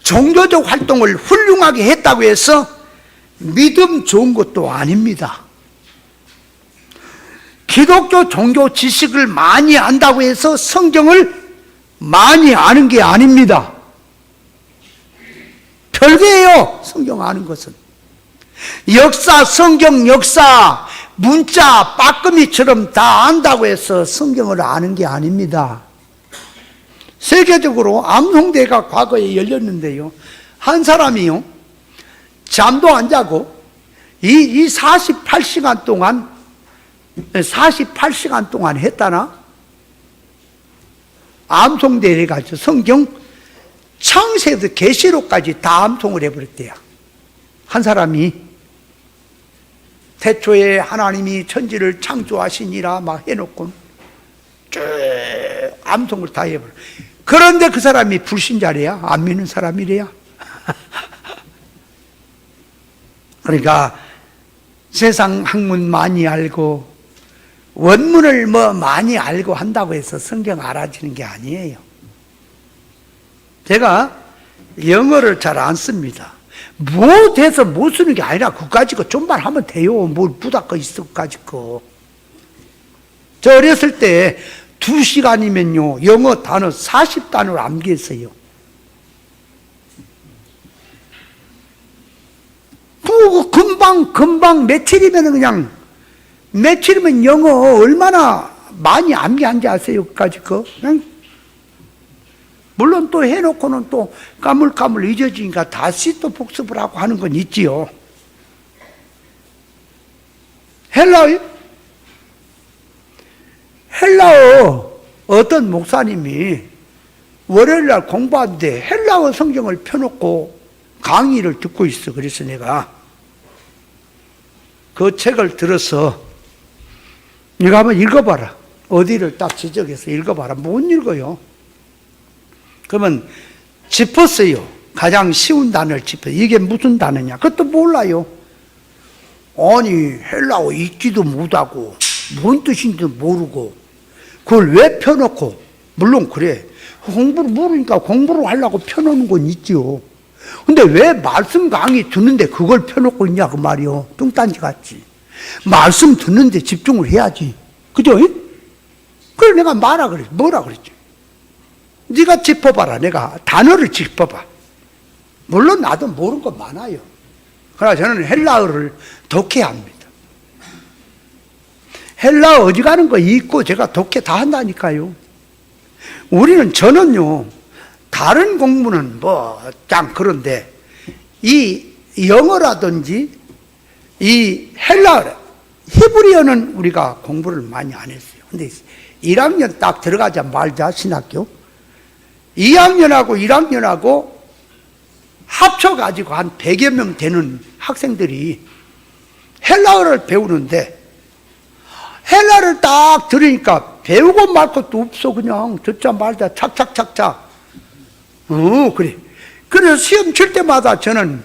종교적 활동을 훌륭하게 했다고 해서 믿음 좋은 것도 아닙니다. 기독교 종교 지식을 많이 안다고 해서 성경을 많이 아는 게 아닙니다. 별개예요, 성경 아는 것은. 역사, 성경 역사, 문자, 빠끄미처럼 다 안다고 해서 성경을 아는 게 아닙니다. 세계적으로 암송대회가 과거에 열렸는데요, 한 사람이요, 잠도 안 자고 이 48시간 동안 했다나? 암송대회를 가지고 성경 창세부터 계시록까지 다 암송을 해버렸대요. 한 사람이 태초에 하나님이 천지를 창조하시니라 막 해놓고 쭉 암송을 다 해버려. 그런데 그 사람이 불신자래야, 안 믿는 사람이래야. 그러니까 세상 학문 많이 알고 원문을 뭐 많이 알고 한다고 해서 성경 알아지는 게 아니에요. 제가 영어를 잘 안 씁니다. 뭐 돼서 못 쓰는 게 아니라 그까짓 거 좀만 하면 돼요. 뭘 부닥거 있어 그까짓 거. 저 어렸을 때 2시간이면요 영어 단어 40단어를 암기했어요. 그 금방 며칠이면 그냥 며칠이면 영어 얼마나 많이 암기한지 아세요? 그까짓 거. 그냥 물론 또 해놓고는 또 까물까물 잊어지니까 다시 또 복습을 하고 하는 건 있지요. 헬라어 어떤 목사님이 월요일날 공부하는데 헬라어 성경을 펴놓고 강의를 듣고 있어. 그래서 내가 그 책을 들어서 이거 한번 읽어봐라. 어디를 딱 지적해서 읽어봐라. 못 읽어요. 그러면 짚었어요. 가장 쉬운 단어를 짚어요. 이게 무슨 단어냐? 그것도 몰라요. 아니 헬라어 읽지도 못하고 뭔 뜻인지도 모르고 그걸 왜 펴놓고, 물론 그래 공부를 모르니까 공부를 하려고 펴놓는 건 있지요. 근데 왜 말씀 강의 듣는데 그걸 펴놓고 있냐 그 말이요. 뚱딴지 같지. 말씀 듣는데 집중을 해야지. 그죠? 그래 내가 뭐라 그랬지. 네가 짚어봐라. 내가 단어를 짚어봐. 물론 나도 모르는 거 많아요. 그러나 저는 헬라어를 독해야 합니다. 헬라어 어지간한 거 읽고 제가 독해 다 한다니까요. 저는요 다른 공부는 짱 그런데 이 영어라든지 이 헬라어, 히브리어는 우리가 공부를 많이 안 했어요. 근데 1학년 딱 들어가자마자 신학교 2학년하고 1학년하고 합쳐가지고 한 100여 명 되는 학생들이 헬라어를 배우는데 헬라어를 딱 들으니까 배우고 말 것도 없어. 그냥 듣자 말자 착착착착. 그래. 그래서 시험 칠 때마다 저는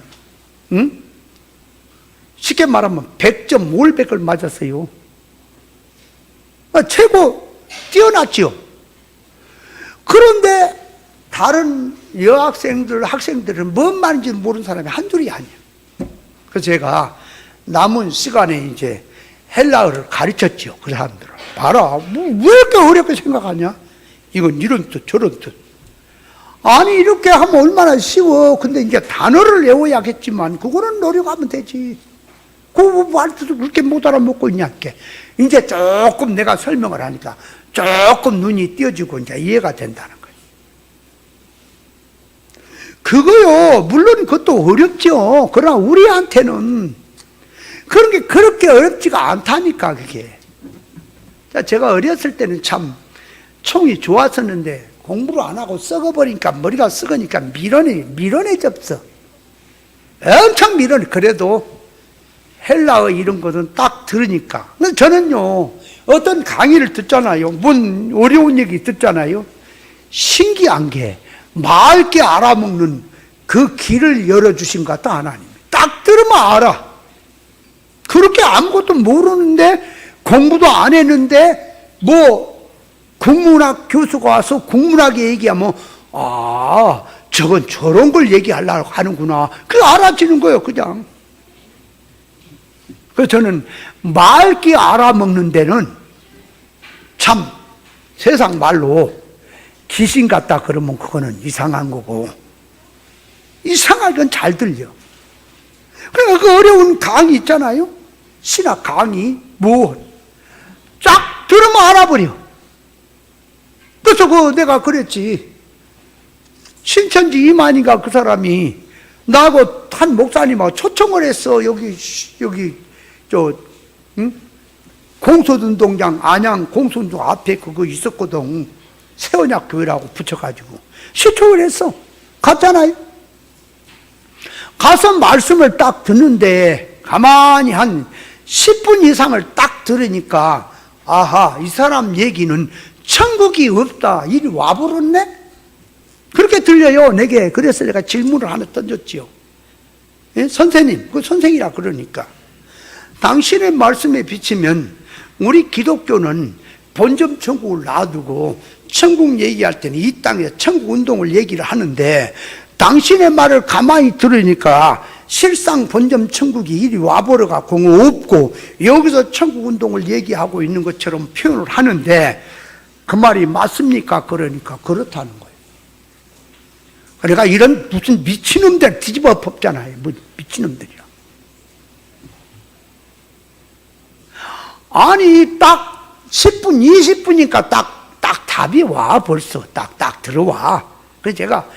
쉽게 말하면 100점 올백을 맞았어요. 최고 뛰어났죠. 그런데 다른 학생들은 뭔 말인지 모르는 사람이 한둘이 아니에요. 그래서 제가 남은 시간에 이제 헬라어를 가르쳤죠. 그 사람들은. 봐라. 왜 이렇게 어렵게 생각하냐? 이건 이런 뜻, 저런 뜻. 아니, 이렇게 하면 얼마나 쉬워. 근데 이제 단어를 외워야겠지만, 그거는 노력하면 되지. 그 말도 그렇게 못 알아먹고 있냐, 이렇게. 이제 조금 내가 설명을 하니까 조금 눈이 띄어지고 이제 이해가 된다는 거예요. 그거요, 물론 그것도 어렵죠. 그러나 우리한테는 그런 게 그렇게 어렵지가 않다니까, 그게. 제가 어렸을 때는 참 총이 좋았었는데 공부를 안 하고 썩어버리니까 머리가 썩으니까 미련해졌어. 엄청 미련해. 그래도 헬라어 이런 것은 딱 들으니까. 근데 저는요, 어떤 강의를 듣잖아요. 뭔 어려운 얘기 듣잖아요. 신기한 게 맑게 알아먹는 그 길을 열어주신 것 같다, 하나님. 딱 들으면 알아. 그렇게 아무것도 모르는데 공부도 안 했는데 국문학 교수가 와서 국문학에 얘기하면 저건 저런 걸 얘기하려고 하는구나. 그게 알아지는 거예요, 그냥. 그래서 저는 맑게 알아먹는 데는 참 세상 말로 귀신 같다 그러면 그거는 이상한 거고, 이상한 건 잘 들려. 그러니까 그 어려운 강의 있잖아요. 신학 강의 쫙 들으면 알아버려. 그래서 내가 그랬지. 신천지 이만희가 그 사람이 나하고 한 목사님하고 초청을 했어. 여기 공소운동장 안양 공소운동 앞에 그거 있었거든. 세원약 교회라고 붙여가지고 초청을 했어. 갔잖아요. 가서 말씀을 딱 듣는데 가만히 한 10분 이상을 딱 들으니까 아하, 이 사람 얘기는 천국이 없다. 이리 와버렸네? 그렇게 들려요, 내게. 그래서 내가 질문을 하나 던졌지요. 예? 선생님, 그 선생이라 그러니까. 당신의 말씀에 비치면 우리 기독교는 본점 천국을 놔두고 천국 얘기할 때는 이 땅에서 천국 운동을 얘기를 하는데, 당신의 말을 가만히 들으니까 실상 본점 천국이 이리 와버려갖고 없고 여기서 천국 운동을 얘기하고 있는 것처럼 표현을 하는데, 그 말이 맞습니까? 그러니까 그렇다는 거예요. 그러니까 이런 무슨 미친놈들 뒤집어 뽑잖아요. 뭐 미친놈들이야. 아니 딱 10분 20분이니까 딱 답이 와. 벌써 딱 들어와. 그래서 제가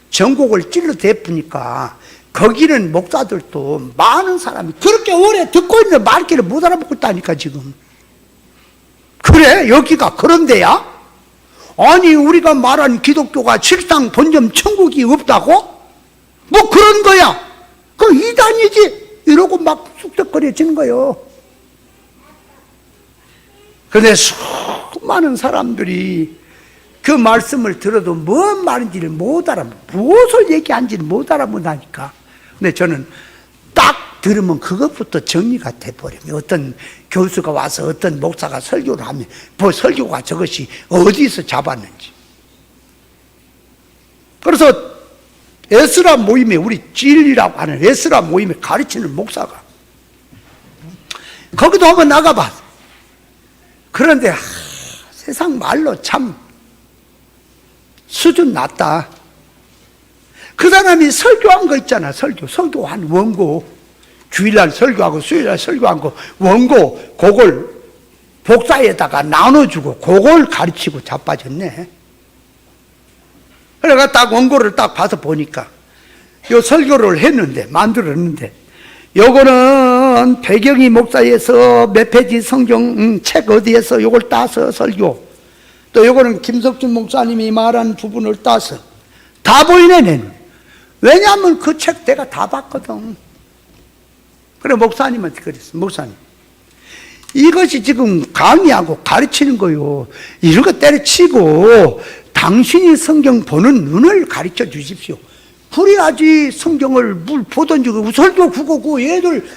전곡을 찔러 대푸니까 거기는 목사들도 많은 사람이 그렇게 오래 듣고 있는 말귀를 못 알아먹고 있다니까 지금. 그래? 여기가 그런 데야? 아니 우리가 말한 기독교가 실상 본점 천국이 없다고? 뭐 그런 거야. 그 이단이지. 이러고 막 쑥덕거려지는 거예요. 그런데 수많은 사람들이 그 말씀을 들어도 뭔 말인지를 못 알아, 무엇을 얘기하는지를 못 알아본다니까. 근데 저는 딱 들으면 그것부터 정리가 돼버리면, 어떤 교수가 와서 어떤 목사가 설교를 하면 그 설교가 저것이 어디서 잡았는지. 그래서 에스라 모임에, 우리 진리라고 하는 에스라 모임에 가르치는 목사가 거기도 한번 나가봐. 그런데 세상 말로 참 수준 낮다. 그 사람이 설교한 거 있잖아. 설교한 원고, 주일날 설교하고 수요일날 설교한 거 원고, 그걸 복사에다가 나눠주고 그걸 가르치고 자빠졌네. 그래가 딱 원고를 딱 봐서 보니까 요 설교를 했는데, 만들었는데, 요거는 배경이 목사에서 몇 페이지 성경 책 어디에서 요걸 따서 설교, 또 요거는 김석준 목사님이 말한 부분을 따서 다 보이네. 내는 왜냐하면 그 책 내가 다 봤거든. 그래 목사님한테 그랬어. 목사님, 이것이 지금 강의하고 가르치는 거요. 이런 거 때려치고 당신이 성경 보는 눈을 가르쳐 주십시오. 그래야지 성경을 물 보던지. 설교 그거고 얘들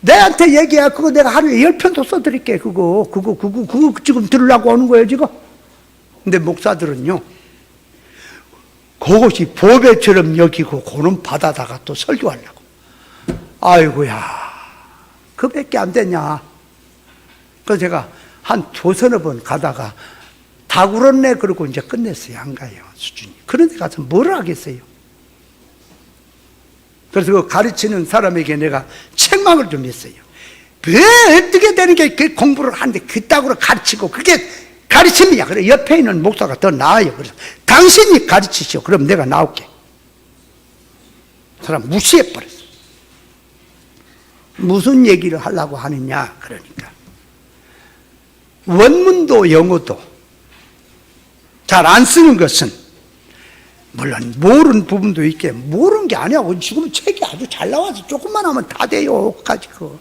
내한테 얘기해. 그거 내가 하루에 10편도 써드릴게. 그거 지금 들으려고 하는 거예요 지금. 근데 목사들은요, 그것이 보배처럼 여기고 그는 받아다가 또 설교하려고. 아이고야, 그밖에 안 되냐. 그래서 제가 한 2-3번 가다가 다 울었네 그러고 이제 끝냈어요. 안 가요 수준이. 그런 데 가서 뭘 하겠어요. 그래서 그 가르치는 사람에게 내가 책망을 좀 했어요. 왜 어떻게 되는 게 그 공부를 하는데 그따구로 가르치고 그게 가르침이야. 그래 옆에 있는 목사가 더 나아요. 그래서 당신이 가르치시오. 그럼 내가 나올게. 사람 무시해버렸어. 무슨 얘기를 하려고 하느냐. 그러니까 원문도 영어도 잘 안 쓰는 것은 물론 모르는 부분도 있게, 모르는 게 아니야. 지금 책이 아주 잘 나와서 조금만 하면 다 돼요. 가지고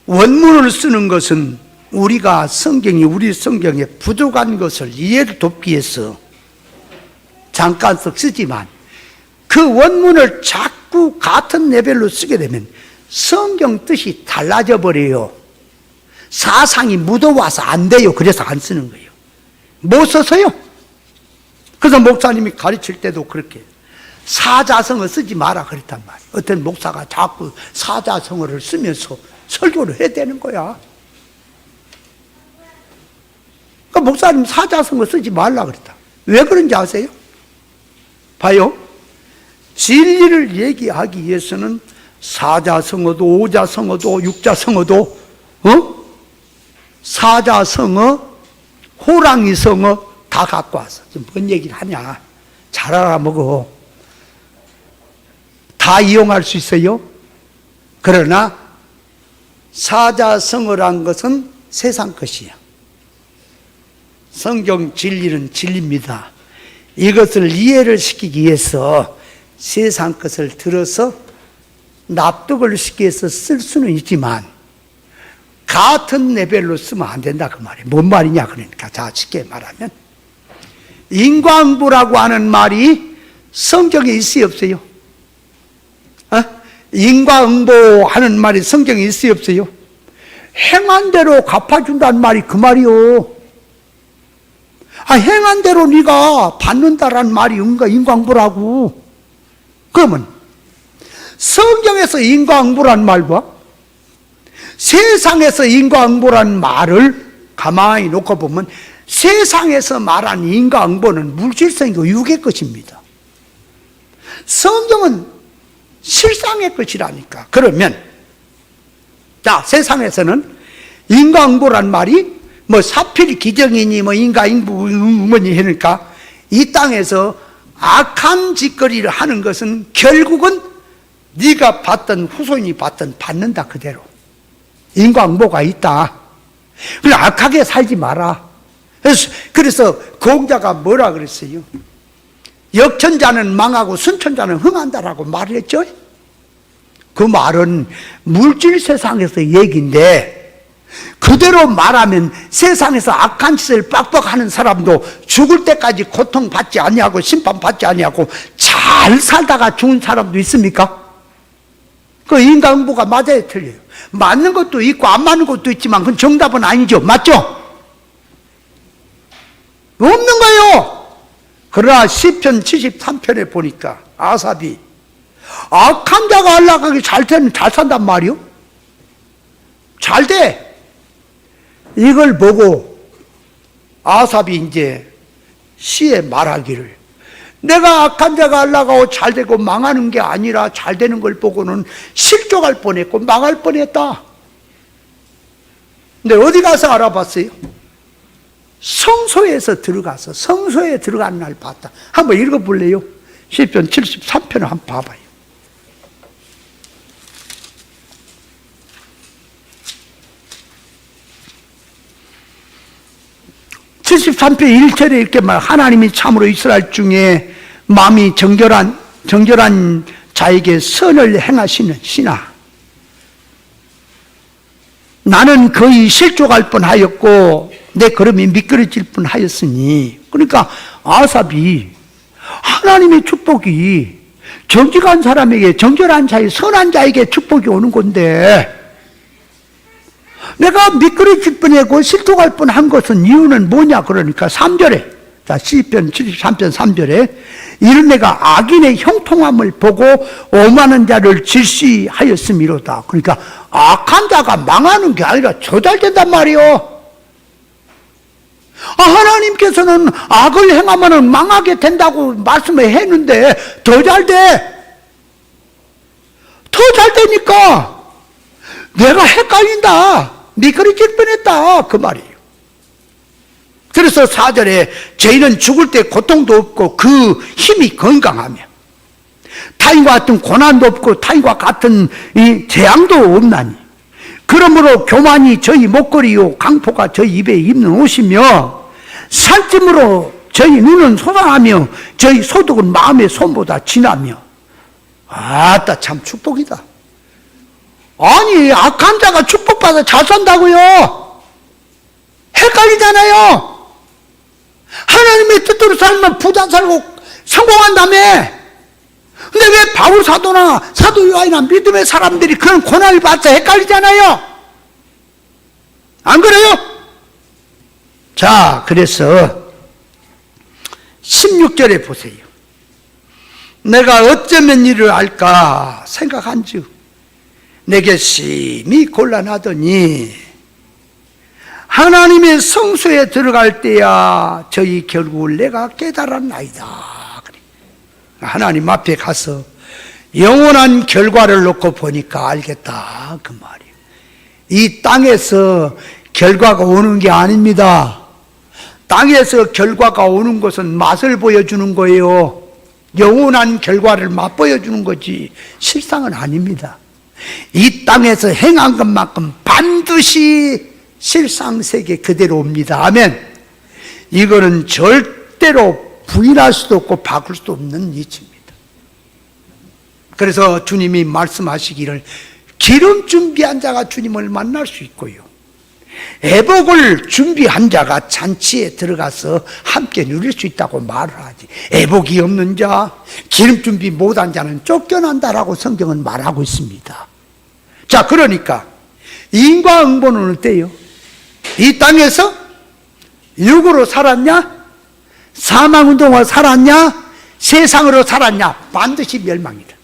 원문을 쓰는 것은 우리가 우리 성경에 부족한 것을 이해를 돕기 위해서 잠깐씩 쓰지만, 그 원문을 자꾸 같은 레벨로 쓰게 되면 성경 뜻이 달라져 버려요. 사상이 묻어와서 안 돼요. 그래서 안 쓰는 거예요. 못 써서요. 그래서 목사님이 가르칠 때도 그렇게 사자성어 쓰지 마라 그랬단 말이에요. 어떤 목사가 자꾸 사자성어를 쓰면서 설교를 해야 되는 거야. 그러니까 목사님 사자성어 쓰지 말라 그랬다. 왜 그런지 아세요? 봐요. 진리를 얘기하기 위해서는 사자성어도 오자성어도 육자성어도 사자성어, 호랑이성어 다 갖고 와서 지금 뭔 얘기를 하냐. 잘 알아먹어. 다 이용할 수 있어요. 그러나 사자성어란 것은 세상 것이야. 성경 진리는 진리입니다. 이것을 이해를 시키기 위해서 세상 것을 들어서 납득을 시키기 위해서 쓸 수는 있지만 같은 레벨로 쓰면 안 된다 그 말이에요. 뭔 말이냐 그러니까, 자 쉽게 말하면 인과응보라고 하는 말이 성경에 있어요 없어요? 인과응보하는 말이 성경에 있어요, 없어요? 행한 대로 갚아준다는 말이 그 말이요. 행한 대로 네가 받는다라는 말이 인과응보라고. 그러면 성경에서 인과응보라는 말과 세상에서 인과응보라는 말을 가만히 놓고 보면 세상에서 말하는 인과응보는 물질성이고 육의 것입니다. 성경은 실상의 것이라니까. 그러면 자, 세상에서는 인과응보란 말이 사필 기정이니 인과응보니 하니까 이 땅에서 악한 짓거리를 하는 것은 결국은 네가 받든 후손이 받든 받는다 그대로. 인과응보가 있다. 그래, 악하게 살지 마라. 그래서 공자가 뭐라 그랬어요? 역천자는 망하고 순천자는 흥한다라고 말을 했죠. 그 말은 물질 세상에서 얘기인데 그대로 말하면 세상에서 악한 짓을 빡빡하는 사람도 죽을 때까지 고통받지 아니하고 심판받지 아니하고 잘 살다가 죽은 사람도 있습니까? 그 인과응보가 맞아요, 틀려요? 맞는 것도 있고 안 맞는 것도 있지만 그건 정답은 아니죠. 맞죠? 없는 거예요. 그러나 시편 73편에 보니까 아삽이 악한 자가 안락하게 잘 산단 말이요. 잘 돼. 이걸 보고 아삽이 이제 시에 말하기를 내가 악한 자가 안락하고 잘 되고 망하는 게 아니라 잘 되는 걸 보고는 실족할 뻔했고 망할 뻔했다. 근데 어디 가서 알아봤어요? 성소에서 들어가서 성소에 들어가는 날 봤다. 한번 읽어볼래요? 시편 73편을 한번 봐봐요. 73편 1절에 이렇게 말, 하나님이 참으로 이스라엘 중에 마음이 정결한 자에게 선을 행하시는 신아, 나는 거의 실족할 뻔하였고 내 걸음이 미끄러질 뻔하였으니. 그러니까 아삽이 하나님의 축복이 정직한 사람에게, 정결한 자의 선한 자에게 축복이 오는 건데 내가 미끄러질 뻔하고 실족할 뻔한 것은 이유는 뭐냐? 그러니까 3절에, 자, 시편 73편 3절에 이런 내가 악인의 형통함을 보고 오만한 자를 질시하였음이로다. 그러니까 악한 자가 망하는 게 아니라 더 잘 된단 말이요. 하나님께서는 악을 행하면 망하게 된다고 말씀을 했는데 더 잘 돼. 더 잘 되니까 내가 헷갈린다, 미끄러질 뻔했다, 그 말이에요. 그래서 4절에 저희는 죽을 때 고통도 없고 그 힘이 건강하며 타인과 같은 고난도 없고 타인과 같은 이 재앙도 없나니 그러므로 교만이 저희 목걸이요 강포가 저희 입에 입는 옷이며 살찜으로 저희 눈은 솟아나며 저희 소득은 마음의 손보다 진하며. 아따, 참 축복이다. 아니, 악한 자가 축복받아 잘 산다고요? 헷갈리잖아요. 하나님의 뜻대로 살면 부자 살고 성공한다며. 근데 왜 바울 사도나 사도 요한이나 믿음의 사람들이 그런 고난을 받자 헷갈리잖아요. 안 그래요? 자, 그래서 16절에 보세요. 내가 어쩌면 이를 알까 생각한즉 내게 심히 곤란하더니 하나님의 성소에 들어갈 때야 저희 결국을 내가 깨달았나이다. 하나님 앞에 가서 영원한 결과를 놓고 보니까 알겠다, 그 말이에요. 이 땅에서 결과가 오는 게 아닙니다. 땅에서 결과가 오는 것은 맛을 보여주는 거예요. 영원한 결과를 맛보여주는 거지 실상은 아닙니다. 이 땅에서 행한 것만큼 반드시 실상세계 그대로 옵니다. 아멘. 이거는 절대로 부인할 수도 없고 바꿀 수도 없는 이치입니다. 그래서 주님이 말씀하시기를 기름 준비한 자가 주님을 만날 수 있고요, 애복을 준비한 자가 잔치에 들어가서 함께 누릴 수 있다고 말을 하지. 애복이 없는 자, 기름 준비 못한 자는 쫓겨난다라고 성경은 말하고 있습니다. 자, 그러니까 인과응보는 어때요? 이 땅에서 육으로 살았냐? 사망운동으로 살았냐? 세상으로 살았냐? 반드시 멸망이다.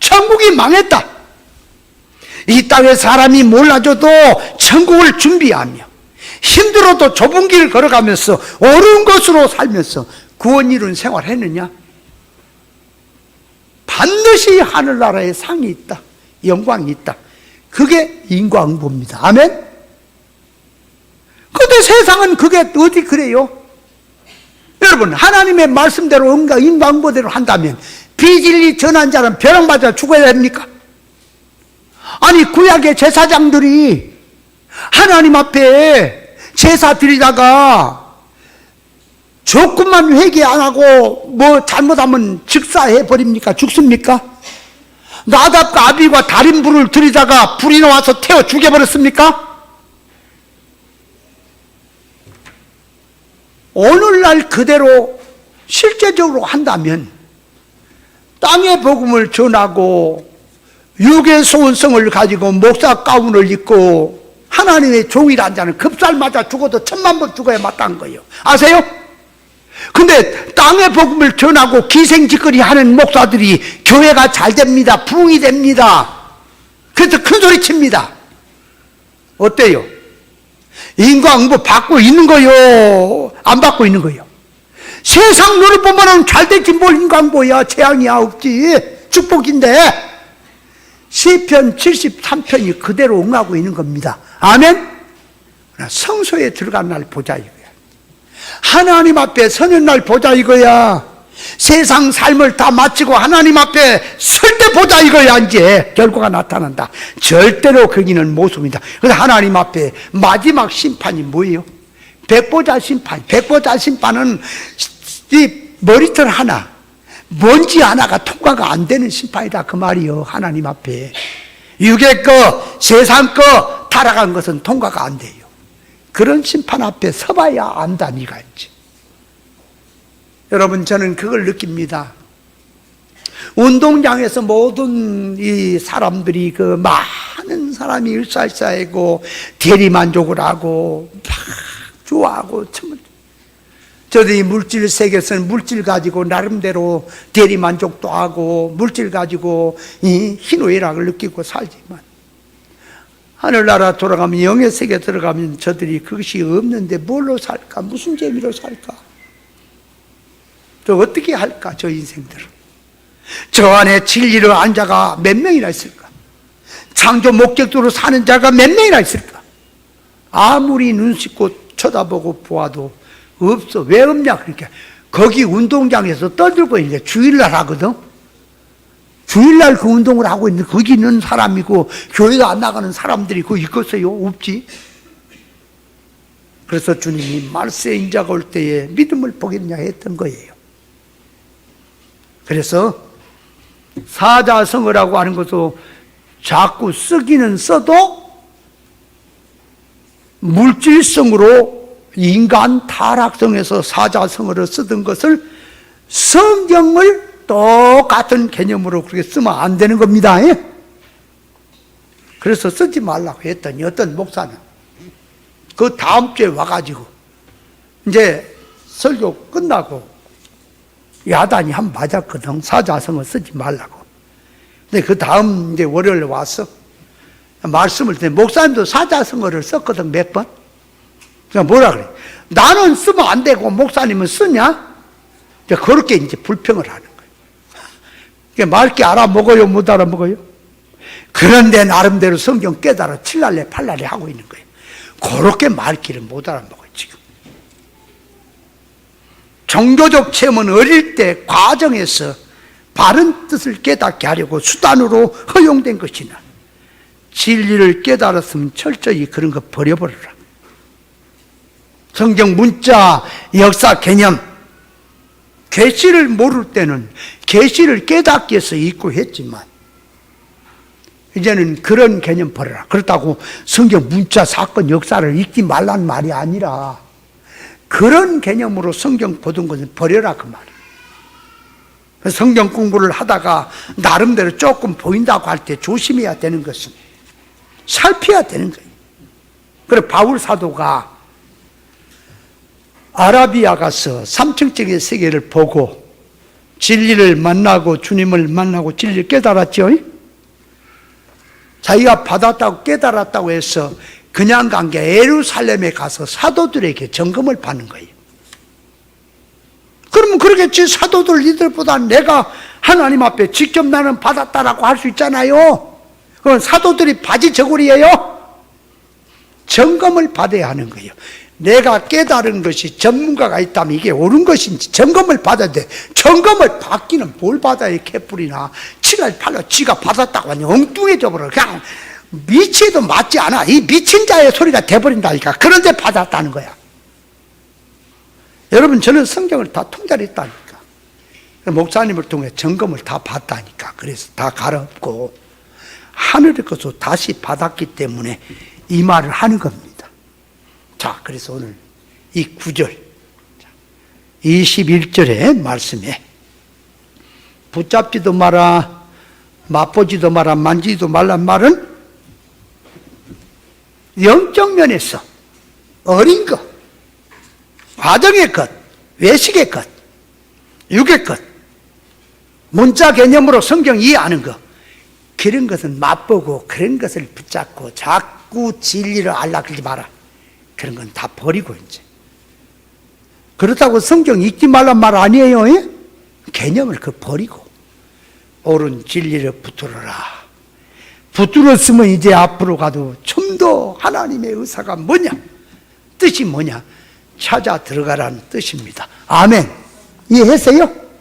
천국이 망했다. 이 땅에 사람이 몰라줘도 천국을 준비하며 힘들어도 좁은 길을 걸어가면서 옳은 것으로 살면서 구원 이룬 생활을 했느냐? 반드시 하늘나라에 상이 있다. 영광이 있다. 그게 인과응보입니다. 아멘? 근데 세상은 그게 어디 그래요? 여러분, 하나님의 말씀대로 인과응보대로 한다면 비진리 전한 자는 벼랑맞아 죽어야 됩니까? 아니, 구약의 제사장들이 하나님 앞에 제사 드리다가 조금만 회개 안 하고 뭐 잘못하면 즉사해 버립니까? 죽습니까? 나답과 아비과 달인불을 들이다가 불이 나와서 태워 죽여버렸습니까? 오늘날 그대로 실제적으로 한다면 땅의 복음을 전하고 육의 소원성을 가지고 목사 가운을 입고 하나님의 종이란 자는 급살 맞아 죽어도 1000만 번 죽어야 마땅한 거예요. 아세요? 근데 땅의 복음을 전하고 기생짓거리 하는 목사들이 교회가 잘 됩니다. 부흥이 됩니다. 그래서 큰 소리 칩니다. 어때요? 인과응보 받고 있는 거요? 안 받고 있는 거요? 세상 눈을 보면 잘 됐지 뭘 인과응보야. 재앙이야 없지. 축복인데 시편 73편이 그대로 응하고 있는 겁니다. 아멘? 성소에 들어간 날 보자 이거야. 하나님 앞에 서는 날 보자 이거야. 세상 삶을 다 마치고 하나님 앞에 설 때 보자 이거야. 이제 결과가 나타난다. 절대로 거기는 모습이다. 그래서 하나님 앞에 마지막 심판이 뭐예요? 백보자 심판. 백보자 심판은 이 머리털 하나, 먼지 하나가 통과가 안 되는 심판이다 그 말이요. 하나님 앞에 육의 거, 세상 거 타락한 것은 통과가 안 돼요. 그런 심판 앞에 서봐야 안다니까. 이제 여러분, 저는 그걸 느낍니다. 운동장에서 모든 이 사람들이 그 많은 사람이 일사일사하고 대리만족을 하고 막 좋아하고 참. 저도 이 물질 세계에서는 물질 가지고 나름대로 대리만족도 하고 물질 가지고 이 희노애락을 느끼고 살지만 하늘나라 돌아가면 영의 세계 들어가면 저들이 그것이 없는데 뭘로 살까? 무슨 재미로 살까? 또 어떻게 할까? 저 인생들은 저 안에 진리로 안 자가 몇 명이나 있을까? 창조 목적으로 사는 자가 몇 명이나 있을까? 아무리 눈 씻고 쳐다보고 보아도 없어. 왜 없냐? 그러니까 거기 운동장에서 떠들고 이제 주일날 하거든. 주일날 그 운동을 하고 있는 거기 있는 사람이고 교회 안 나가는 사람들이 그거 있겠어요? 없지. 그래서 주님이 말세의 인자가 올 때에 믿음을 보겠냐 했던 거예요. 그래서 사자성어라고 하는 것도 자꾸 쓰기는 써도 물질성으로 인간 타락성에서 사자성어를 쓰던 것을 성경을 똑같은 개념으로 그렇게 쓰면 안 되는 겁니다. 그래서 쓰지 말라고 했더니 어떤 목사는 그 다음 주에 와가지고 이제 설교 끝나고 야단이 한 맞았거든. 사자성어 쓰지 말라고. 근데 그 다음 이제 월요일에 와서 말씀을 듣는데 목사님도 사자성어를 썼거든, 몇 번. 그러니까 뭐라 그래? 나는 쓰면 안 되고 목사님은 쓰냐? 이제 그렇게 이제 불평을 하는 거예요. 그러니까 말게 알아먹어요, 못 알아먹어요? 그런데 나름대로 성경 깨달아 7날래 8날래 하고 있는 거예요. 그렇게 말귀를 못 알아먹어요, 지금. 종교적 체험은 어릴 때 과정에서 바른 뜻을 깨닫게 하려고 수단으로 허용된 것이나 진리를 깨달았으면 철저히 그런 거 버려버려라. 성경 문자, 역사, 개념, 계시를 모를 때는 계시를 깨닫기 위해서 읽고 했지만 이제는 그런 개념 버려라. 그렇다고 성경 문자, 사건, 역사를 읽지 말란 말이 아니라 그런 개념으로 성경 보던 것은 버려라 그 말이에요. 성경 공부를 하다가 나름대로 조금 보인다고 할 때 조심해야 되는 것은 살펴야 되는 거예요. 그래 바울 사도가 아라비아 가서 삼층적인 세계를 보고 진리를 만나고 주님을 만나고 진리를 깨달았죠. 자기가 받았다고 깨달았다고 해서 그냥 간 게 예루살렘에 가서 사도들에게 점검을 받는 거예요. 그러면 그러겠지. 사도들 이들보다 내가 하나님 앞에 직접 나는 받았다라고 할 수 있잖아요. 그건 사도들이 바지 저고리예요. 점검을 받아야 하는 거예요. 내가 깨달은 것이 전문가가 있다면 이게 옳은 것인지 점검을 받아야 돼. 점검을 받기는 뭘 받아요. 개뿔이나 7월 8월 지가 받았다고 하니 엉뚱해져 버려. 그냥 미치도 맞지 않아. 이 미친 자의 소리가 돼버린다니까. 그런데 받았다는 거야. 여러분 저는 성경을 다 통달했다니까. 목사님을 통해 점검을 다 받다니까. 그래서 다 갈아엎고 하늘의 것으로 다시 받았기 때문에 이 말을 하는 겁니다. 자, 그래서 오늘 이 9절 21절의 말씀에 붙잡지도 마라, 맛보지도 마라, 만지지도 말란 말은 영적 면에서 어린 것, 과정의 것, 외식의 것, 육의 것, 문자 개념으로 성경 이해하는 것, 그런 것은 맛보고 그런 것을 붙잡고 자꾸 진리를 알라 그러지 마라. 그런 건 다 버리고 이제. 그렇다고 성경 읽지 말란 말 아니에요. 예? 개념을 그 버리고 옳은 진리를 붙들어라. 붙들었으면 이제 앞으로 가도 좀 더 하나님의 의사가 뭐냐, 뜻이 뭐냐 찾아 들어가라는 뜻입니다. 아멘. 이해했어요?